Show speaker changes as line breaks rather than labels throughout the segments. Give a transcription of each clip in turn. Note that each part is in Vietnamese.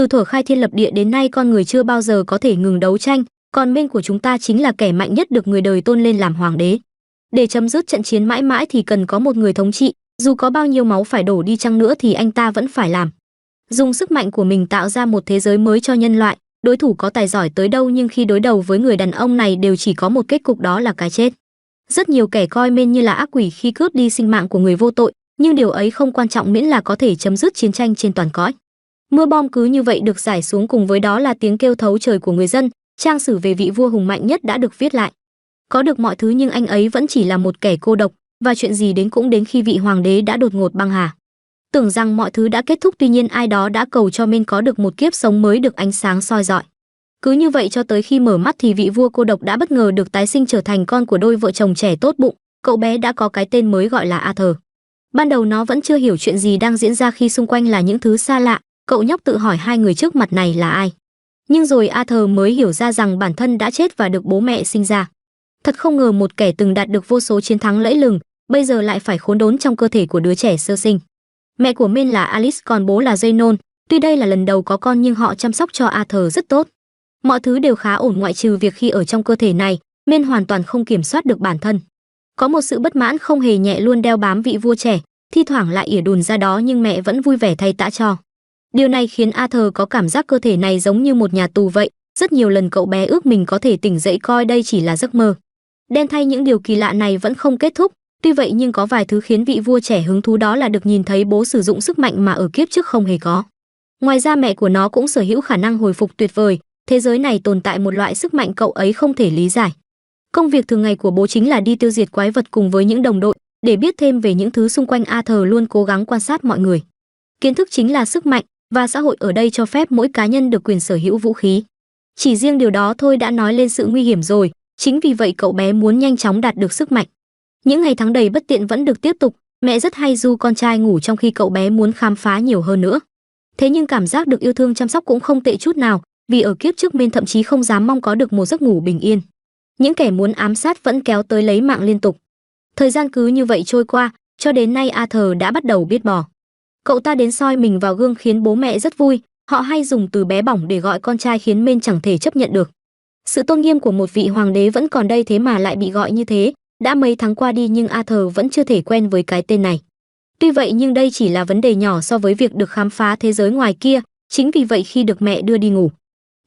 Từ thuở khai thiên lập địa đến nay con người chưa bao giờ có thể ngừng đấu tranh, còn bên của chúng ta chính là kẻ mạnh nhất được người đời tôn lên làm hoàng đế. Để chấm dứt trận chiến mãi mãi thì cần có một người thống trị, dù có bao nhiêu máu phải đổ đi chăng nữa thì anh ta vẫn phải làm. Dùng sức mạnh của mình tạo ra một thế giới mới cho nhân loại, đối thủ có tài giỏi tới đâu nhưng khi đối đầu với người đàn ông này đều chỉ có một kết cục, đó là cái chết. Rất nhiều kẻ coi men như là ác quỷ khi cướp đi sinh mạng của người vô tội, nhưng điều ấy không quan trọng miễn là có thể chấm dứt chiến tranh trên toàn cõi. Mưa bom cứ như vậy được rải xuống, cùng với đó là tiếng kêu thấu trời của người dân. Trang sử về vị vua hùng mạnh nhất đã được viết lại. Có được mọi thứ nhưng anh ấy vẫn chỉ là một kẻ cô độc, và chuyện gì đến cũng đến khi vị hoàng đế đã đột ngột băng hà. Tưởng rằng mọi thứ đã kết thúc, tuy nhiên ai đó đã cầu cho men có được một kiếp sống mới được ánh sáng soi rọi. Cứ như vậy cho tới khi mở mắt thì vị vua cô độc đã bất ngờ được tái sinh trở thành con của đôi vợ chồng trẻ tốt bụng. Cậu bé đã có cái tên mới gọi là Arthur. Ban đầu nó vẫn chưa hiểu chuyện gì đang diễn ra khi xung quanh là những thứ xa lạ. Cậu nhóc tự hỏi hai người trước mặt này là ai. Nhưng rồi Arthur mới hiểu ra rằng bản thân đã chết và được bố mẹ sinh ra. Thật không ngờ một kẻ từng đạt được vô số chiến thắng lẫy lừng, bây giờ lại phải khốn đốn trong cơ thể của đứa trẻ sơ sinh. Mẹ của Men là Alice, còn bố là Zenon. Tuy đây là lần đầu có con nhưng họ chăm sóc cho Arthur rất tốt. Mọi thứ đều khá ổn ngoại trừ việc khi ở trong cơ thể này, Men hoàn toàn không kiểm soát được bản thân. Có một sự bất mãn không hề nhẹ luôn đeo bám vị vua trẻ, thi thoảng lại ỉa đùn ra đó nhưng mẹ vẫn vui vẻ thay tã cho. Điều này khiến Arthur có cảm giác cơ thể này giống như một nhà tù vậy. Rất nhiều lần cậu bé ước mình có thể tỉnh dậy coi đây chỉ là giấc mơ. Đen thay những điều kỳ lạ này vẫn không kết thúc. Tuy vậy nhưng có vài thứ khiến vị vua trẻ hứng thú, đó là được nhìn thấy bố sử dụng sức mạnh mà ở kiếp trước không hề có. Ngoài ra mẹ của nó cũng sở hữu khả năng hồi phục tuyệt vời. Thế giới này tồn tại một loại sức mạnh cậu ấy không thể lý giải. Công việc thường ngày của bố chính là đi tiêu diệt quái vật cùng với những đồng đội. Để biết thêm về những thứ xung quanh, Arthur luôn cố gắng quan sát mọi người. Kiến thức chính là sức mạnh, và xã hội ở đây cho phép mỗi cá nhân được quyền sở hữu vũ khí. Chỉ riêng điều đó thôi đã nói lên sự nguy hiểm rồi. Chính vì vậy cậu bé muốn nhanh chóng đạt được sức mạnh. Những ngày tháng đầy bất tiện vẫn được tiếp tục. Mẹ rất hay ru con trai ngủ trong khi cậu bé muốn khám phá nhiều hơn nữa. Thế nhưng cảm giác được yêu thương chăm sóc cũng không tệ chút nào, vì ở kiếp trước Men thậm chí không dám mong có được một giấc ngủ bình yên. Những kẻ muốn ám sát vẫn kéo tới lấy mạng liên tục. Thời gian cứ như vậy trôi qua, cho đến nay Arthur đã bắt đầu biết bò. Cậu ta đến soi mình vào gương khiến bố mẹ rất vui. Họ hay dùng từ bé bỏng để gọi con trai khiến Men chẳng thể chấp nhận được. Sự tôn nghiêm của một vị hoàng đế vẫn còn đây, thế mà lại bị gọi như thế. Đã mấy tháng qua đi nhưng Arthur vẫn chưa thể quen với cái tên này. Tuy vậy nhưng đây chỉ là vấn đề nhỏ so với việc được khám phá thế giới ngoài kia. Chính vì vậy khi được mẹ đưa đi ngủ,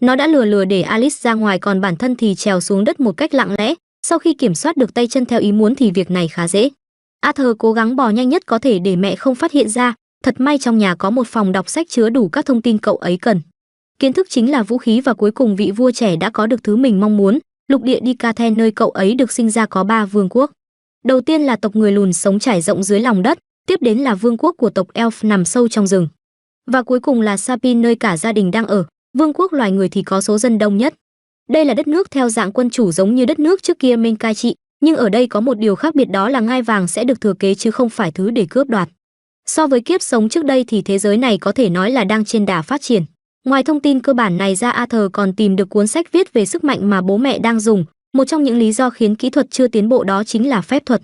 nó đã lừa để Alice ra ngoài, còn bản thân thì trèo xuống đất một cách lặng lẽ. Sau khi kiểm soát được tay chân theo ý muốn thì việc này khá dễ. Arthur cố gắng bò nhanh nhất có thể để mẹ không phát hiện ra. Thật may trong nhà có một phòng đọc sách chứa đủ các thông tin cậu ấy cần. Kiến thức chính là vũ khí, và cuối cùng vị vua trẻ đã có được thứ mình mong muốn. Lục địa Dicathen nơi cậu ấy được sinh ra có 3 vương quốc. Đầu tiên là tộc người lùn sống trải rộng dưới lòng đất, tiếp đến là vương quốc của tộc Elf nằm sâu trong rừng, và cuối cùng là Sapin nơi cả gia đình đang ở. Vương quốc loài người thì có số dân đông nhất. Đây là đất nước theo dạng quân chủ giống như đất nước trước kia Men cai trị, nhưng ở đây có một điều khác biệt, đó là ngai vàng sẽ được thừa kế chứ không phải thứ để cướp đoạt. So với kiếp sống trước đây thì thế giới này có thể nói là đang trên đà phát triển. Ngoài thông tin cơ bản này ra, Arthur còn tìm được cuốn sách viết về sức mạnh mà bố mẹ đang dùng. Một trong những lý do khiến kỹ thuật chưa tiến bộ đó chính là phép thuật.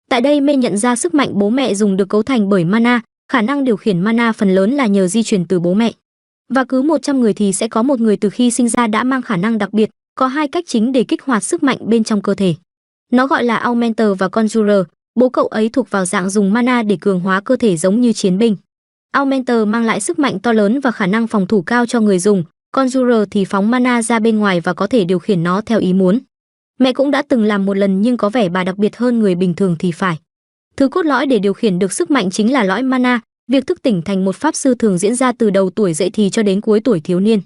Tại đây Men nhận ra sức mạnh bố mẹ dùng được cấu thành bởi mana, khả năng điều khiển mana phần lớn là nhờ di truyền từ bố mẹ. Và cứ 100 người thì sẽ có một người từ khi sinh ra đã mang khả năng đặc biệt. Có 2 cách chính để kích hoạt sức mạnh bên trong cơ thể. Nó gọi là Augmenter và Conjurer. Bố cậu ấy thuộc vào dạng dùng mana để cường hóa cơ thể giống như chiến binh. Augmenter mang lại sức mạnh to lớn và khả năng phòng thủ cao cho người dùng. Conjurer thì phóng mana ra bên ngoài và có thể điều khiển nó theo ý muốn. Mẹ cũng đã từng làm một lần nhưng có vẻ bà đặc biệt hơn người bình thường thì phải. Thứ cốt lõi để điều khiển được sức mạnh chính là lõi mana. Việc thức tỉnh thành một pháp sư thường diễn ra từ đầu tuổi dậy thì cho đến cuối tuổi thiếu niên.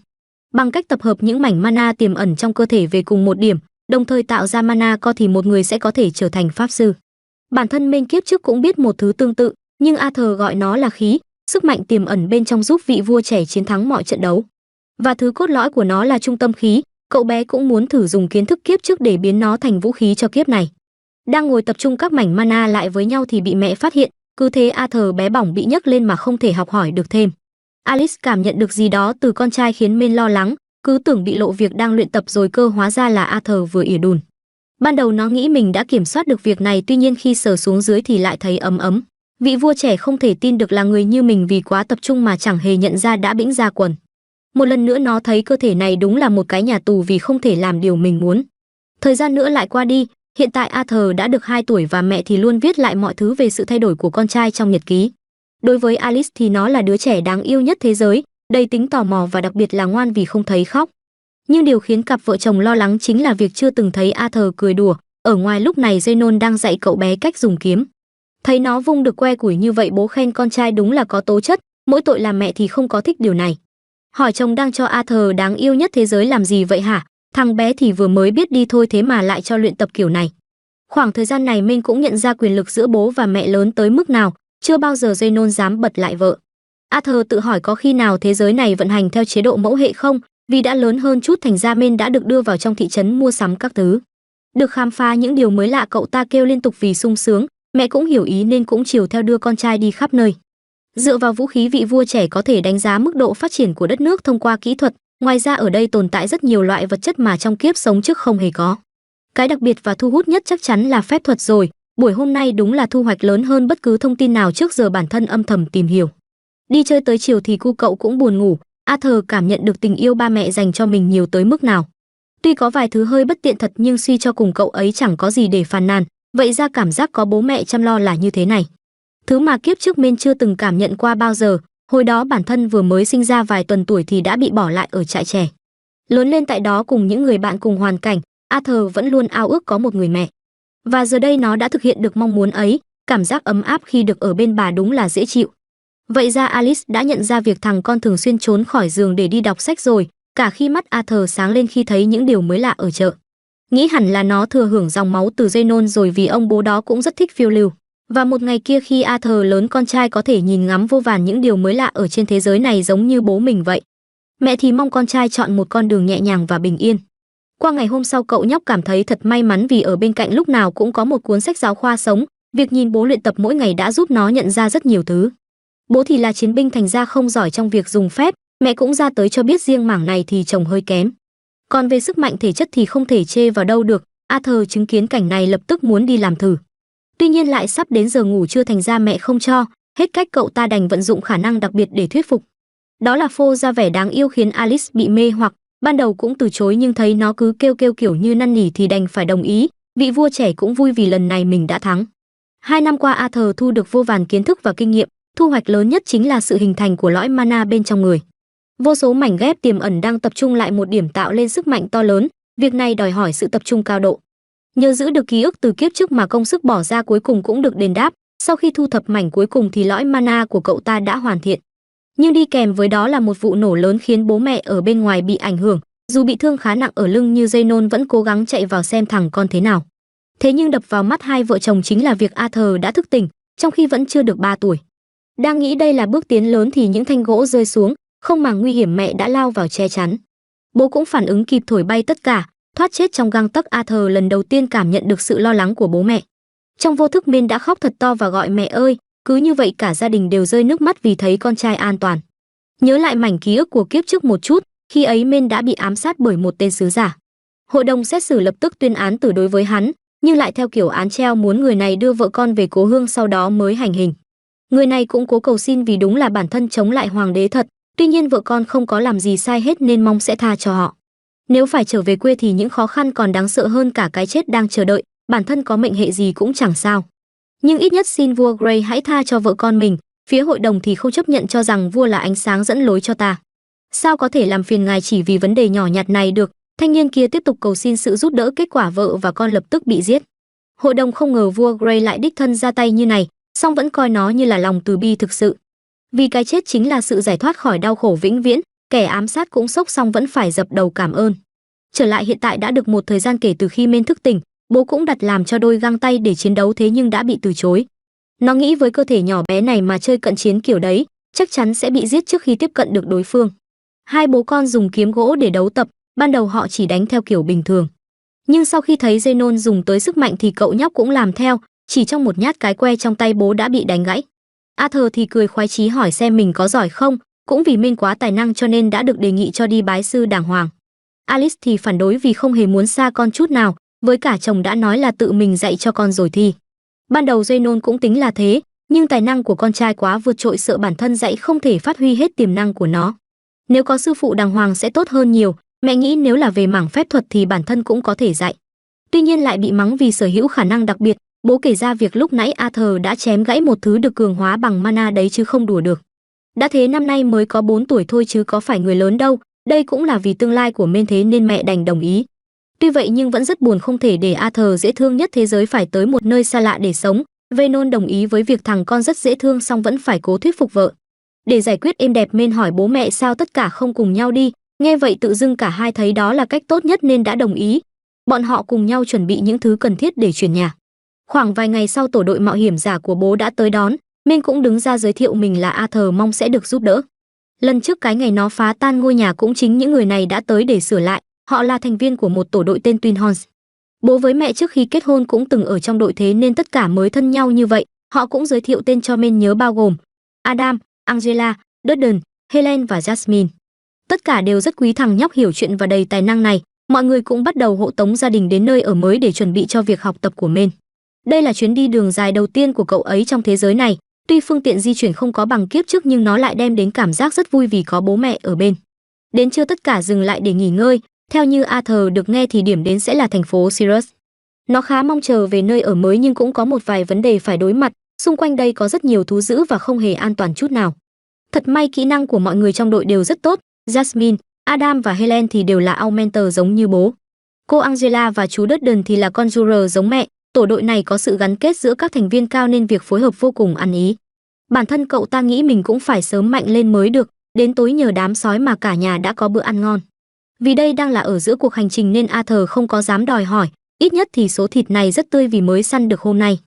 Bằng cách tập hợp những mảnh mana tiềm ẩn trong cơ thể về cùng một điểm, đồng thời tạo ra mana co thì một người sẽ có thể trở thành pháp sư. Bản thân Men kiếp trước cũng biết một thứ tương tự, nhưng Arthur gọi nó là khí, sức mạnh tiềm ẩn bên trong giúp vị vua trẻ chiến thắng mọi trận đấu. Và thứ cốt lõi của nó là trung tâm khí. Cậu bé cũng muốn thử dùng kiến thức kiếp trước để biến nó thành vũ khí cho kiếp này. Đang ngồi tập trung các mảnh mana lại với nhau thì bị mẹ phát hiện. Cứ thế Arthur bé bỏng bị nhấc lên mà không thể học hỏi được thêm. Alice cảm nhận được gì đó từ con trai khiến Men lo lắng, cứ tưởng bị lộ việc đang luyện tập rồi cơ, hóa ra là Arthur vừa ỉa đùn. Ban đầu nó nghĩ mình đã kiểm soát được việc này, tuy nhiên khi sờ xuống dưới thì lại thấy ấm ấm. Vị vua trẻ không thể tin được là người như mình vì quá tập trung mà chẳng hề nhận ra đã bĩnh ra quần. Một lần nữa nó thấy cơ thể này đúng là một cái nhà tù vì không thể làm điều mình muốn. Thời gian nữa lại qua đi, hiện tại Arthur đã được 2 tuổi và mẹ thì luôn viết lại mọi thứ về sự thay đổi của con trai trong nhật ký. Đối với Alice thì nó là đứa trẻ đáng yêu nhất thế giới, đầy tính tò mò và đặc biệt là ngoan vì không thấy khóc. Nhưng điều khiến cặp vợ chồng lo lắng chính là việc chưa từng thấy Arthur cười đùa. Ở ngoài lúc này Zenon đang dạy cậu bé cách dùng kiếm. Thấy nó vung được que củi như vậy, bố khen con trai đúng là có tố chất, mỗi tội là mẹ thì không có thích điều này. Hỏi chồng đang cho Arthur đáng yêu nhất thế giới làm gì vậy hả? Thằng bé thì vừa mới biết đi thôi thế mà lại cho luyện tập kiểu này. Khoảng thời gian này Minh cũng nhận ra quyền lực giữa bố và mẹ lớn tới mức nào, chưa bao giờ Zenon dám bật lại vợ. Arthur tự hỏi có khi nào thế giới này vận hành theo chế độ mẫu hệ không, vì đã lớn hơn chút thành ra Minh đã được đưa vào trong thị trấn mua sắm các thứ. Được khám phá những điều mới lạ cậu ta kêu liên tục vì sung sướng, mẹ cũng hiểu ý nên cũng chiều theo đưa con trai đi khắp nơi. Dựa vào vũ khí vị vua trẻ có thể đánh giá mức độ phát triển của đất nước thông qua kỹ thuật, ngoài ra ở đây tồn tại rất nhiều loại vật chất mà trong kiếp sống trước không hề có. Cái đặc biệt và thu hút nhất chắc chắn là phép thuật rồi, buổi hôm nay đúng là thu hoạch lớn hơn bất cứ thông tin nào trước giờ bản thân âm thầm tìm hiểu. Đi chơi tới chiều thì cu cậu cũng buồn ngủ, Arthur cảm nhận được tình yêu ba mẹ dành cho mình nhiều tới mức nào. Tuy có vài thứ hơi bất tiện thật nhưng suy cho cùng cậu ấy chẳng có gì để phàn nàn, vậy ra cảm giác có bố mẹ chăm lo là như thế này. Thứ mà kiếp trước Min chưa từng cảm nhận qua bao giờ, hồi đó bản thân vừa mới sinh ra vài tuần tuổi thì đã bị bỏ lại ở trại trẻ. Lớn lên tại đó cùng những người bạn cùng hoàn cảnh, Arthur vẫn luôn ao ước có một người mẹ. Và giờ đây nó đã thực hiện được mong muốn ấy, cảm giác ấm áp khi được ở bên bà đúng là dễ chịu. Vậy ra Alice đã nhận ra việc thằng con thường xuyên trốn khỏi giường để đi đọc sách rồi, cả khi mắt Arthur sáng lên khi thấy những điều mới lạ ở chợ. Nghĩ hẳn là nó thừa hưởng dòng máu từ Zenon rồi vì ông bố đó cũng rất thích phiêu lưu. Và một ngày kia khi Arthur lớn con trai có thể nhìn ngắm vô vàn những điều mới lạ ở trên thế giới này giống như bố mình vậy. Mẹ thì mong con trai chọn một con đường nhẹ nhàng và bình yên. Qua ngày hôm sau cậu nhóc cảm thấy thật may mắn vì ở bên cạnh lúc nào cũng có một cuốn sách giáo khoa sống, việc nhìn bố luyện tập mỗi ngày đã giúp nó nhận ra rất nhiều thứ. Bố thì là chiến binh thành ra không giỏi trong việc dùng phép, mẹ cũng ra tới cho biết riêng mảng này thì chồng hơi kém. Còn về sức mạnh thể chất thì không thể chê vào đâu được, Arthur chứng kiến cảnh này lập tức muốn đi làm thử. Tuy nhiên lại sắp đến giờ ngủ trưa thành ra mẹ không cho, hết cách cậu ta đành vận dụng khả năng đặc biệt để thuyết phục. Đó là phô ra vẻ đáng yêu khiến Alice bị mê hoặc, ban đầu cũng từ chối nhưng thấy nó cứ kêu kiểu như năn nỉ thì đành phải đồng ý, vị vua trẻ cũng vui vì lần này mình đã thắng. 2 năm qua Arthur thu được vô vàn kiến thức và kinh nghiệm, thu hoạch lớn nhất chính là sự hình thành của lõi mana bên trong người. Vô số mảnh ghép tiềm ẩn đang tập trung lại một điểm tạo lên sức mạnh to lớn, việc này đòi hỏi sự tập trung cao độ. Nhờ giữ được ký ức từ kiếp trước mà công sức bỏ ra cuối cùng cũng được đền đáp, sau khi thu thập mảnh cuối cùng thì lõi mana của cậu ta đã hoàn thiện. Nhưng đi kèm với đó là một vụ nổ lớn khiến bố mẹ ở bên ngoài bị ảnh hưởng, dù bị thương khá nặng ở lưng như Zenon vẫn cố gắng chạy vào xem thằng con thế nào. Thế nhưng đập vào mắt hai vợ chồng chính là việc Arthur đã thức tỉnh, trong khi vẫn chưa được 3 tuổi. Đang nghĩ đây là bước tiến lớn thì những thanh gỗ rơi xuống, không màng nguy hiểm mẹ đã lao vào che chắn. Bố cũng phản ứng kịp thổi bay tất cả, thoát chết trong gang tấc. Arthur lần đầu tiên cảm nhận được sự lo lắng của bố mẹ. Trong vô thức Min đã khóc thật to và gọi mẹ ơi, cứ như vậy cả gia đình đều rơi nước mắt vì thấy con trai an toàn. Nhớ lại mảnh ký ức của kiếp trước một chút, khi ấy Min đã bị ám sát bởi một tên sứ giả. Hội đồng xét xử lập tức tuyên án tử đối với hắn, nhưng lại theo kiểu án treo, muốn người này đưa vợ con về cố hương sau đó mới hành hình. Người này cũng cố cầu xin vì đúng là bản thân chống lại hoàng đế thật, tuy nhiên vợ con không có làm gì sai hết nên mong sẽ tha cho họ. Nếu phải trở về quê thì những khó khăn còn đáng sợ hơn cả cái chết đang chờ đợi, bản thân có mệnh hệ gì cũng chẳng sao. Nhưng ít nhất xin vua Grey hãy tha cho vợ con mình, phía hội đồng thì không chấp nhận cho rằng vua là ánh sáng dẫn lối cho ta. Sao có thể làm phiền ngài chỉ vì vấn đề nhỏ nhặt này được, thanh niên kia tiếp tục cầu xin sự giúp đỡ, kết quả vợ và con lập tức bị giết. Hội đồng không ngờ vua Grey lại đích thân ra tay như này, song vẫn coi nó như là lòng từ bi thực sự. Vì cái chết chính là sự giải thoát khỏi đau khổ vĩnh viễn, kẻ ám sát cũng sốc xong vẫn phải dập đầu cảm ơn. Trở lại hiện tại đã được một thời gian kể từ khi Min thức tỉnh, bố cũng đặt làm cho đôi găng tay để chiến đấu thế nhưng đã bị từ chối. Nó nghĩ với cơ thể nhỏ bé này mà chơi cận chiến kiểu đấy, chắc chắn sẽ bị giết trước khi tiếp cận được đối phương. Hai bố con dùng kiếm gỗ để đấu tập, ban đầu họ chỉ đánh theo kiểu bình thường. Nhưng sau khi thấy Zenon dùng tới sức mạnh thì cậu nhóc cũng làm theo, chỉ trong một nhát cái que trong tay bố đã bị đánh gãy. Arthur thì cười khoái chí hỏi xem mình có giỏi không, cũng vì Min quá tài năng cho nên đã được đề nghị cho đi bái sư đàng hoàng. Alice thì phản đối vì không hề muốn xa con chút nào, với cả chồng đã nói là tự mình dạy cho con rồi thì. Ban đầu Zenon cũng tính là thế, nhưng tài năng của con trai quá vượt trội sợ bản thân dạy không thể phát huy hết tiềm năng của nó. Nếu có sư phụ đàng hoàng sẽ tốt hơn nhiều, mẹ nghĩ nếu là về mảng phép thuật thì bản thân cũng có thể dạy. Tuy nhiên lại bị mắng vì sở hữu khả năng đặc biệt, bố kể ra việc lúc nãy Arthur đã chém gãy một thứ được cường hóa bằng mana đấy chứ không đùa được. Đã thế năm nay mới có 4 tuổi thôi chứ có phải người lớn đâu, đây cũng là vì tương lai của Mên thế nên mẹ đành đồng ý. Tuy vậy nhưng vẫn rất buồn không thể để Arthur dễ thương nhất thế giới phải tới một nơi xa lạ để sống. Venon đồng ý với việc thằng con rất dễ thương song vẫn phải cố thuyết phục vợ. Để giải quyết êm đẹp Mên hỏi bố mẹ sao tất cả không cùng nhau đi, nghe vậy tự dưng cả hai thấy đó là cách tốt nhất nên đã đồng ý. Bọn họ cùng nhau chuẩn bị những thứ cần thiết để chuyển nhà. Khoảng vài ngày sau tổ đội mạo hiểm giả của bố đã tới đón, Mên cũng đứng ra giới thiệu mình là Arthur mong sẽ được giúp đỡ. Lần trước cái ngày nó phá tan ngôi nhà cũng chính những người này đã tới để sửa lại, họ là thành viên của một tổ đội tên Twin Horns. Bố với mẹ trước khi kết hôn cũng từng ở trong đội thế nên tất cả mới thân nhau như vậy, họ cũng giới thiệu tên cho Mên nhớ bao gồm Adam, Angela, Dudden, Helen và Jasmine. Tất cả đều rất quý thằng nhóc hiểu chuyện và đầy tài năng này, mọi người cũng bắt đầu hộ tống gia đình đến nơi ở mới để chuẩn bị cho việc học tập của Mên. Đây là chuyến đi đường dài đầu tiên của cậu ấy trong thế giới này, tuy phương tiện di chuyển không có bằng kiếp trước nhưng nó lại đem đến cảm giác rất vui vì có bố mẹ ở bên. Đến trưa tất cả dừng lại để nghỉ ngơi, theo như Arthur được nghe thì điểm đến sẽ là thành phố Sirius. Nó khá mong chờ về nơi ở mới nhưng cũng có một vài vấn đề phải đối mặt, xung quanh đây có rất nhiều thú dữ và không hề an toàn chút nào. Thật may kỹ năng của mọi người trong đội đều rất tốt, Jasmine, Adam và Helen thì đều là Augmenter giống như bố. Cô Angela và chú Dudden thì là Conjurer giống mẹ, tổ đội này có sự gắn kết giữa các thành viên cao nên việc phối hợp vô cùng ăn ý. Bản thân cậu ta nghĩ mình cũng phải sớm mạnh lên mới được, đến tối nhờ đám sói mà cả nhà đã có bữa ăn ngon. Vì đây đang là ở giữa cuộc hành trình nên Arthur không có dám đòi hỏi, ít nhất thì số thịt này rất tươi vì mới săn được hôm nay.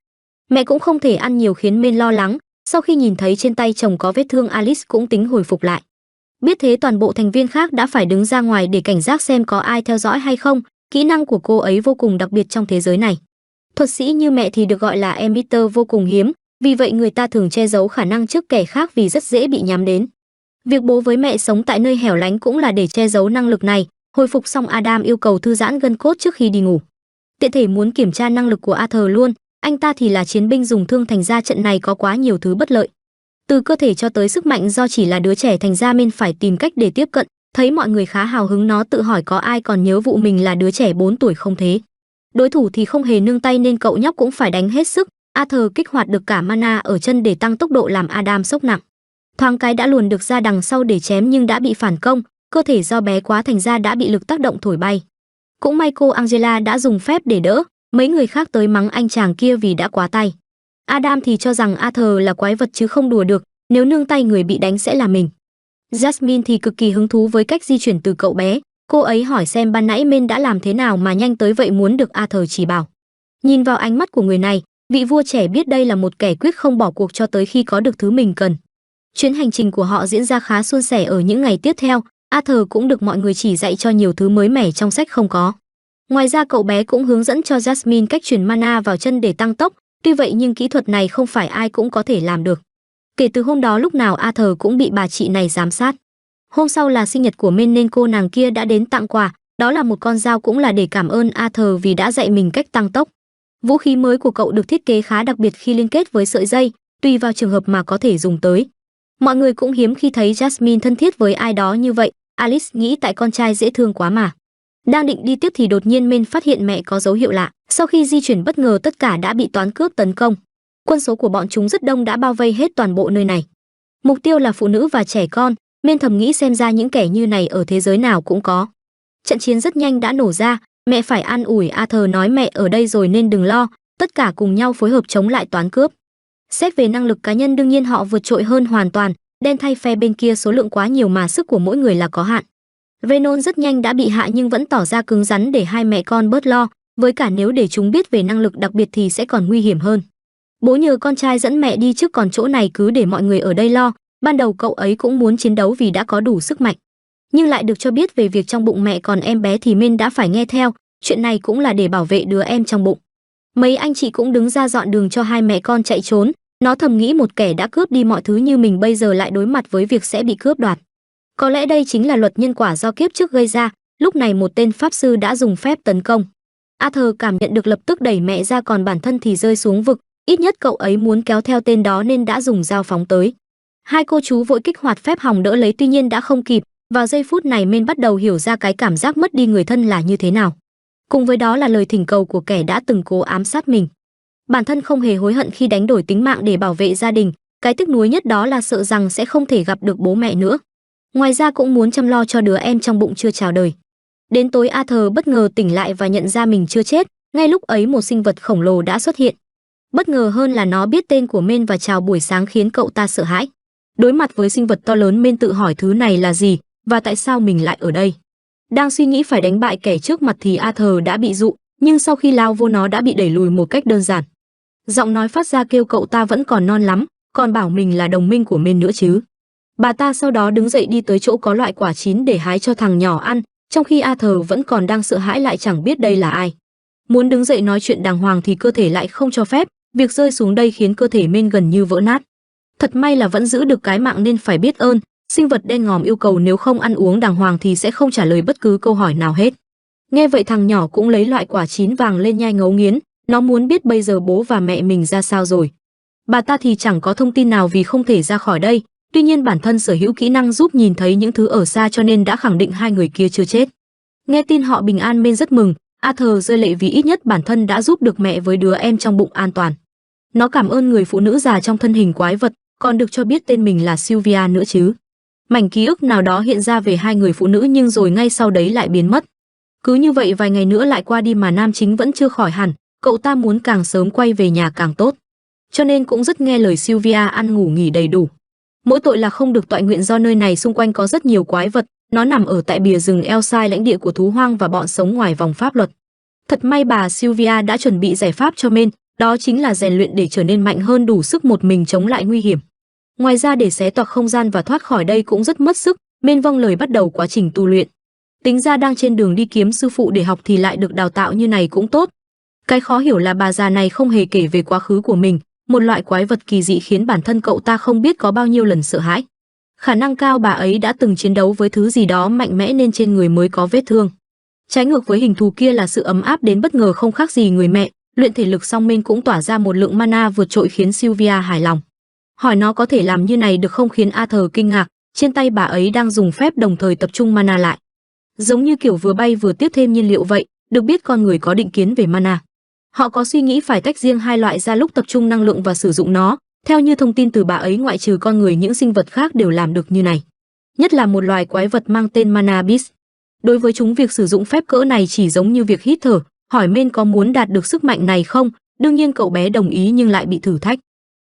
Mẹ cũng không thể ăn nhiều khiến Mên lo lắng, sau khi nhìn thấy trên tay chồng có vết thương Alice cũng tính hồi phục lại. Biết thế toàn bộ thành viên khác đã phải đứng ra ngoài để cảnh giác xem có ai theo dõi hay không, kỹ năng của cô ấy vô cùng đặc biệt trong thế giới này. Thuật sĩ như mẹ thì được gọi là emitter vô cùng hiếm, vì vậy người ta thường che giấu khả năng trước kẻ khác vì rất dễ bị nhắm đến. Việc bố với mẹ sống tại nơi hẻo lánh cũng là để che giấu năng lực này. Hồi phục xong Adam yêu cầu thư giãn gân cốt trước khi đi ngủ. Tiện thể muốn kiểm tra năng lực của Arthur luôn, anh ta thì là chiến binh dùng thương thành ra trận này có quá nhiều thứ bất lợi. Từ cơ thể cho tới sức mạnh do chỉ là đứa trẻ thành ra nên phải tìm cách để tiếp cận, thấy mọi người khá hào hứng nó tự hỏi có ai còn nhớ vụ mình là đứa trẻ 4 tuổi không thế. Đối thủ thì không hề nương tay nên cậu nhóc cũng phải đánh hết sức, Arthur kích hoạt được cả mana ở chân để tăng tốc độ làm Adam sốc nặng. Thoáng cái đã luồn được ra đằng sau để chém nhưng đã bị phản công, cơ thể do bé quá thành ra đã bị lực tác động thổi bay. Cũng may cô Angela đã dùng phép để đỡ, mấy người khác tới mắng anh chàng kia vì đã quá tay. Adam thì cho rằng Arthur là quái vật chứ không đùa được, nếu nương tay người bị đánh sẽ là mình. Jasmine thì cực kỳ hứng thú với cách di chuyển từ cậu bé, cô ấy hỏi xem ban nãy Mên đã làm thế nào mà nhanh tới vậy muốn được Arthur chỉ bảo. Nhìn vào ánh mắt của người này, vị vua trẻ biết đây là một kẻ quyết không bỏ cuộc cho tới khi có được thứ mình cần. Chuyến hành trình của họ diễn ra khá suôn sẻ ở những ngày tiếp theo, Arthur cũng được mọi người chỉ dạy cho nhiều thứ mới mẻ trong sách không có. Ngoài ra cậu bé cũng hướng dẫn cho Jasmine cách truyền mana vào chân để tăng tốc, tuy vậy nhưng kỹ thuật này không phải ai cũng có thể làm được. Kể từ hôm đó lúc nào Arthur cũng bị bà chị này giám sát. Hôm sau là sinh nhật của Mên nên cô nàng kia đã đến tặng quà, đó là một con dao cũng là để cảm ơn Arthur vì đã dạy mình cách tăng tốc. Vũ khí mới của cậu được thiết kế khá đặc biệt khi liên kết với sợi dây, tùy vào trường hợp mà có thể dùng tới. Mọi người cũng hiếm khi thấy Jasmine thân thiết với ai đó như vậy, Alice nghĩ tại con trai dễ thương quá mà. Đang định đi tiếp thì đột nhiên Mên phát hiện mẹ có dấu hiệu lạ, sau khi di chuyển bất ngờ tất cả đã bị toán cướp tấn công. Quân số của bọn chúng rất đông đã bao vây hết toàn bộ nơi này. Mục tiêu là phụ nữ và trẻ con, Mên thầm nghĩ xem ra những kẻ như này ở thế giới nào cũng có. Trận chiến rất nhanh đã nổ ra, mẹ phải an ủi Arthur nói mẹ ở đây rồi nên đừng lo, tất cả cùng nhau phối hợp chống lại toán cướp. Xét về năng lực cá nhân đương nhiên họ vượt trội hơn hoàn toàn, đen thay phe bên kia số lượng quá nhiều mà sức của mỗi người là có hạn. Venom rất nhanh đã bị hạ nhưng vẫn tỏ ra cứng rắn để hai mẹ con bớt lo, với cả nếu để chúng biết về năng lực đặc biệt thì sẽ còn nguy hiểm hơn. Bố nhờ con trai dẫn mẹ đi trước còn chỗ này cứ để mọi người ở đây lo, ban đầu cậu ấy cũng muốn chiến đấu vì đã có đủ sức mạnh. Nhưng lại được cho biết về việc trong bụng mẹ còn em bé thì Mên đã phải nghe theo, chuyện này cũng là để bảo vệ đứa em trong bụng. Mấy anh chị cũng đứng ra dọn đường cho hai mẹ con chạy trốn, nó thầm nghĩ một kẻ đã cướp đi mọi thứ như mình bây giờ lại đối mặt với việc sẽ bị cướp đoạt. Có lẽ đây chính là luật nhân quả do kiếp trước gây ra, lúc này một tên pháp sư đã dùng phép tấn công. Arthur cảm nhận được lập tức đẩy mẹ ra còn bản thân thì rơi xuống vực, ít nhất cậu ấy muốn kéo theo tên đó nên đã dùng dao phóng tới. Hai cô chú vội kích hoạt phép hòng đỡ lấy tuy nhiên đã không kịp, Vào giây phút này Men bắt đầu hiểu ra cái cảm giác mất đi người thân là như thế nào. Cùng với đó là lời thỉnh cầu của kẻ đã từng cố ám sát mình. Bản thân không hề hối hận khi đánh đổi tính mạng để bảo vệ gia đình, cái tiếc nuối nhất đó là sợ rằng sẽ không thể gặp được bố mẹ nữa. Ngoài ra cũng muốn chăm lo cho đứa em trong bụng chưa chào đời. Đến tối Arthur bất ngờ tỉnh lại và nhận ra mình chưa chết, ngay lúc ấy một sinh vật khổng lồ đã xuất hiện. Bất ngờ hơn là nó biết tên của Men và chào buổi sáng khiến cậu ta sợ hãi. Đối mặt với sinh vật to lớn, Men tự hỏi thứ này là gì và tại sao mình lại ở đây. Đang suy nghĩ phải đánh bại kẻ trước mặt thì Arthur đã bị dụ, nhưng sau khi lao vô nó đã bị đẩy lùi một cách đơn giản. Giọng nói phát ra kêu cậu ta vẫn còn non lắm, còn bảo mình là đồng minh của Men nữa chứ. Bà ta sau đó đứng dậy đi tới chỗ có loại quả chín để hái cho thằng nhỏ ăn, trong khi Arthur vẫn còn đang sợ hãi lại chẳng biết đây là ai. Muốn đứng dậy nói chuyện đàng hoàng thì cơ thể lại không cho phép, việc rơi xuống đây khiến cơ thể Men gần như vỡ nát. Thật may là vẫn giữ được cái mạng nên phải biết ơn. Sinh vật đen ngòm yêu cầu nếu không ăn uống đàng hoàng thì sẽ không trả lời bất cứ câu hỏi nào hết. Nghe vậy thằng nhỏ cũng lấy loại quả chín vàng lên nhai ngấu nghiến, nó muốn biết bây giờ bố và mẹ mình ra sao rồi. Bà ta thì chẳng có thông tin nào vì không thể ra khỏi đây, tuy nhiên bản thân sở hữu kỹ năng giúp nhìn thấy những thứ ở xa cho nên đã khẳng định hai người kia chưa chết. Nghe tin họ bình an Men rất mừng, Arthur rơi lệ vì ít nhất bản thân đã giúp được mẹ với đứa em trong bụng an toàn. Nó cảm ơn người phụ nữ già trong thân hình quái vật, còn được cho biết tên mình là Sylvia nữa chứ. Mảnh ký ức nào đó hiện ra về hai người phụ nữ nhưng rồi ngay sau đấy lại biến mất. Cứ như vậy vài ngày nữa lại qua đi mà nam chính vẫn chưa khỏi hẳn, cậu ta muốn càng sớm quay về nhà càng tốt. Cho nên cũng rất nghe lời Sylvia ăn ngủ nghỉ đầy đủ. Mỗi tội là không được tọa nguyện do nơi này xung quanh có rất nhiều quái vật, nó nằm ở tại bìa rừng Elside, lãnh địa của thú hoang và bọn sống ngoài vòng pháp luật. Thật may bà Sylvia đã chuẩn bị giải pháp cho Men, đó chính là rèn luyện để trở nên mạnh hơn đủ sức một mình chống lại nguy hiểm. Ngoài ra để xé toạc không gian và thoát khỏi đây cũng rất mất sức, Men vâng lời bắt đầu quá trình tu luyện. Tính ra đang trên đường đi kiếm sư phụ để học thì lại được đào tạo như này cũng tốt. Cái khó hiểu là bà già này không hề kể về quá khứ của mình, một loại quái vật kỳ dị khiến bản thân cậu ta không biết có bao nhiêu lần sợ hãi. Khả năng cao bà ấy đã từng chiến đấu với thứ gì đó mạnh mẽ nên trên người mới có vết thương. Trái ngược với hình thù kia là sự ấm áp đến bất ngờ không khác gì người mẹ, luyện thể lực xong Men cũng tỏa ra một lượng mana vượt trội khiến Sylvia hài lòng. Hỏi nó có thể làm như này được không khiến Arthur kinh ngạc, trên tay bà ấy đang dùng phép đồng thời tập trung mana lại. Giống như kiểu vừa bay vừa tiếp thêm nhiên liệu vậy, được biết con người có định kiến về mana. Họ có suy nghĩ phải tách riêng hai loại ra lúc tập trung năng lượng và sử dụng nó, theo như thông tin từ bà ấy ngoại trừ con người những sinh vật khác đều làm được như này. Nhất là một loài quái vật mang tên Mana Beast. Đối với chúng việc sử dụng phép cỡ này chỉ giống như việc hít thở, hỏi Men có muốn đạt được sức mạnh này không, đương nhiên cậu bé đồng ý nhưng lại bị thử thách.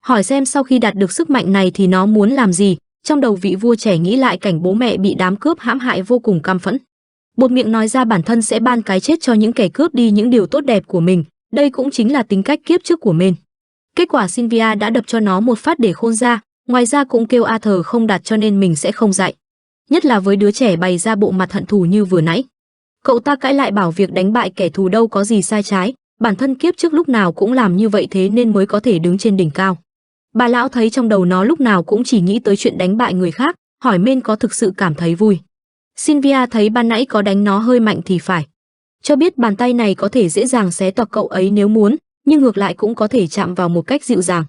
Hỏi xem sau khi đạt được sức mạnh này thì nó muốn làm gì, trong đầu vị vua trẻ nghĩ lại cảnh bố mẹ bị đám cướp hãm hại vô cùng căm phẫn. Buột miệng nói ra bản thân sẽ ban cái chết cho những kẻ cướp đi những điều tốt đẹp của mình, đây cũng chính là tính cách kiếp trước của Men. Kết quả Sylvia đã đập cho nó một phát để khôn ra, ngoài ra cũng kêu Arthur không đạt cho nên mình sẽ không dạy. Nhất là với đứa trẻ bày ra bộ mặt hận thù như vừa nãy. Cậu ta cãi lại bảo việc đánh bại kẻ thù đâu có gì sai trái, bản thân kiếp trước lúc nào cũng làm như vậy thế nên mới có thể đứng trên đỉnh cao. Bà lão thấy trong đầu nó lúc nào cũng chỉ nghĩ tới chuyện đánh bại người khác, hỏi Men có thực sự cảm thấy vui. Sylvia thấy ban nãy có đánh nó hơi mạnh thì phải. Cho biết bàn tay này có thể dễ dàng xé toạc cậu ấy nếu muốn, nhưng ngược lại cũng có thể chạm vào một cách dịu dàng.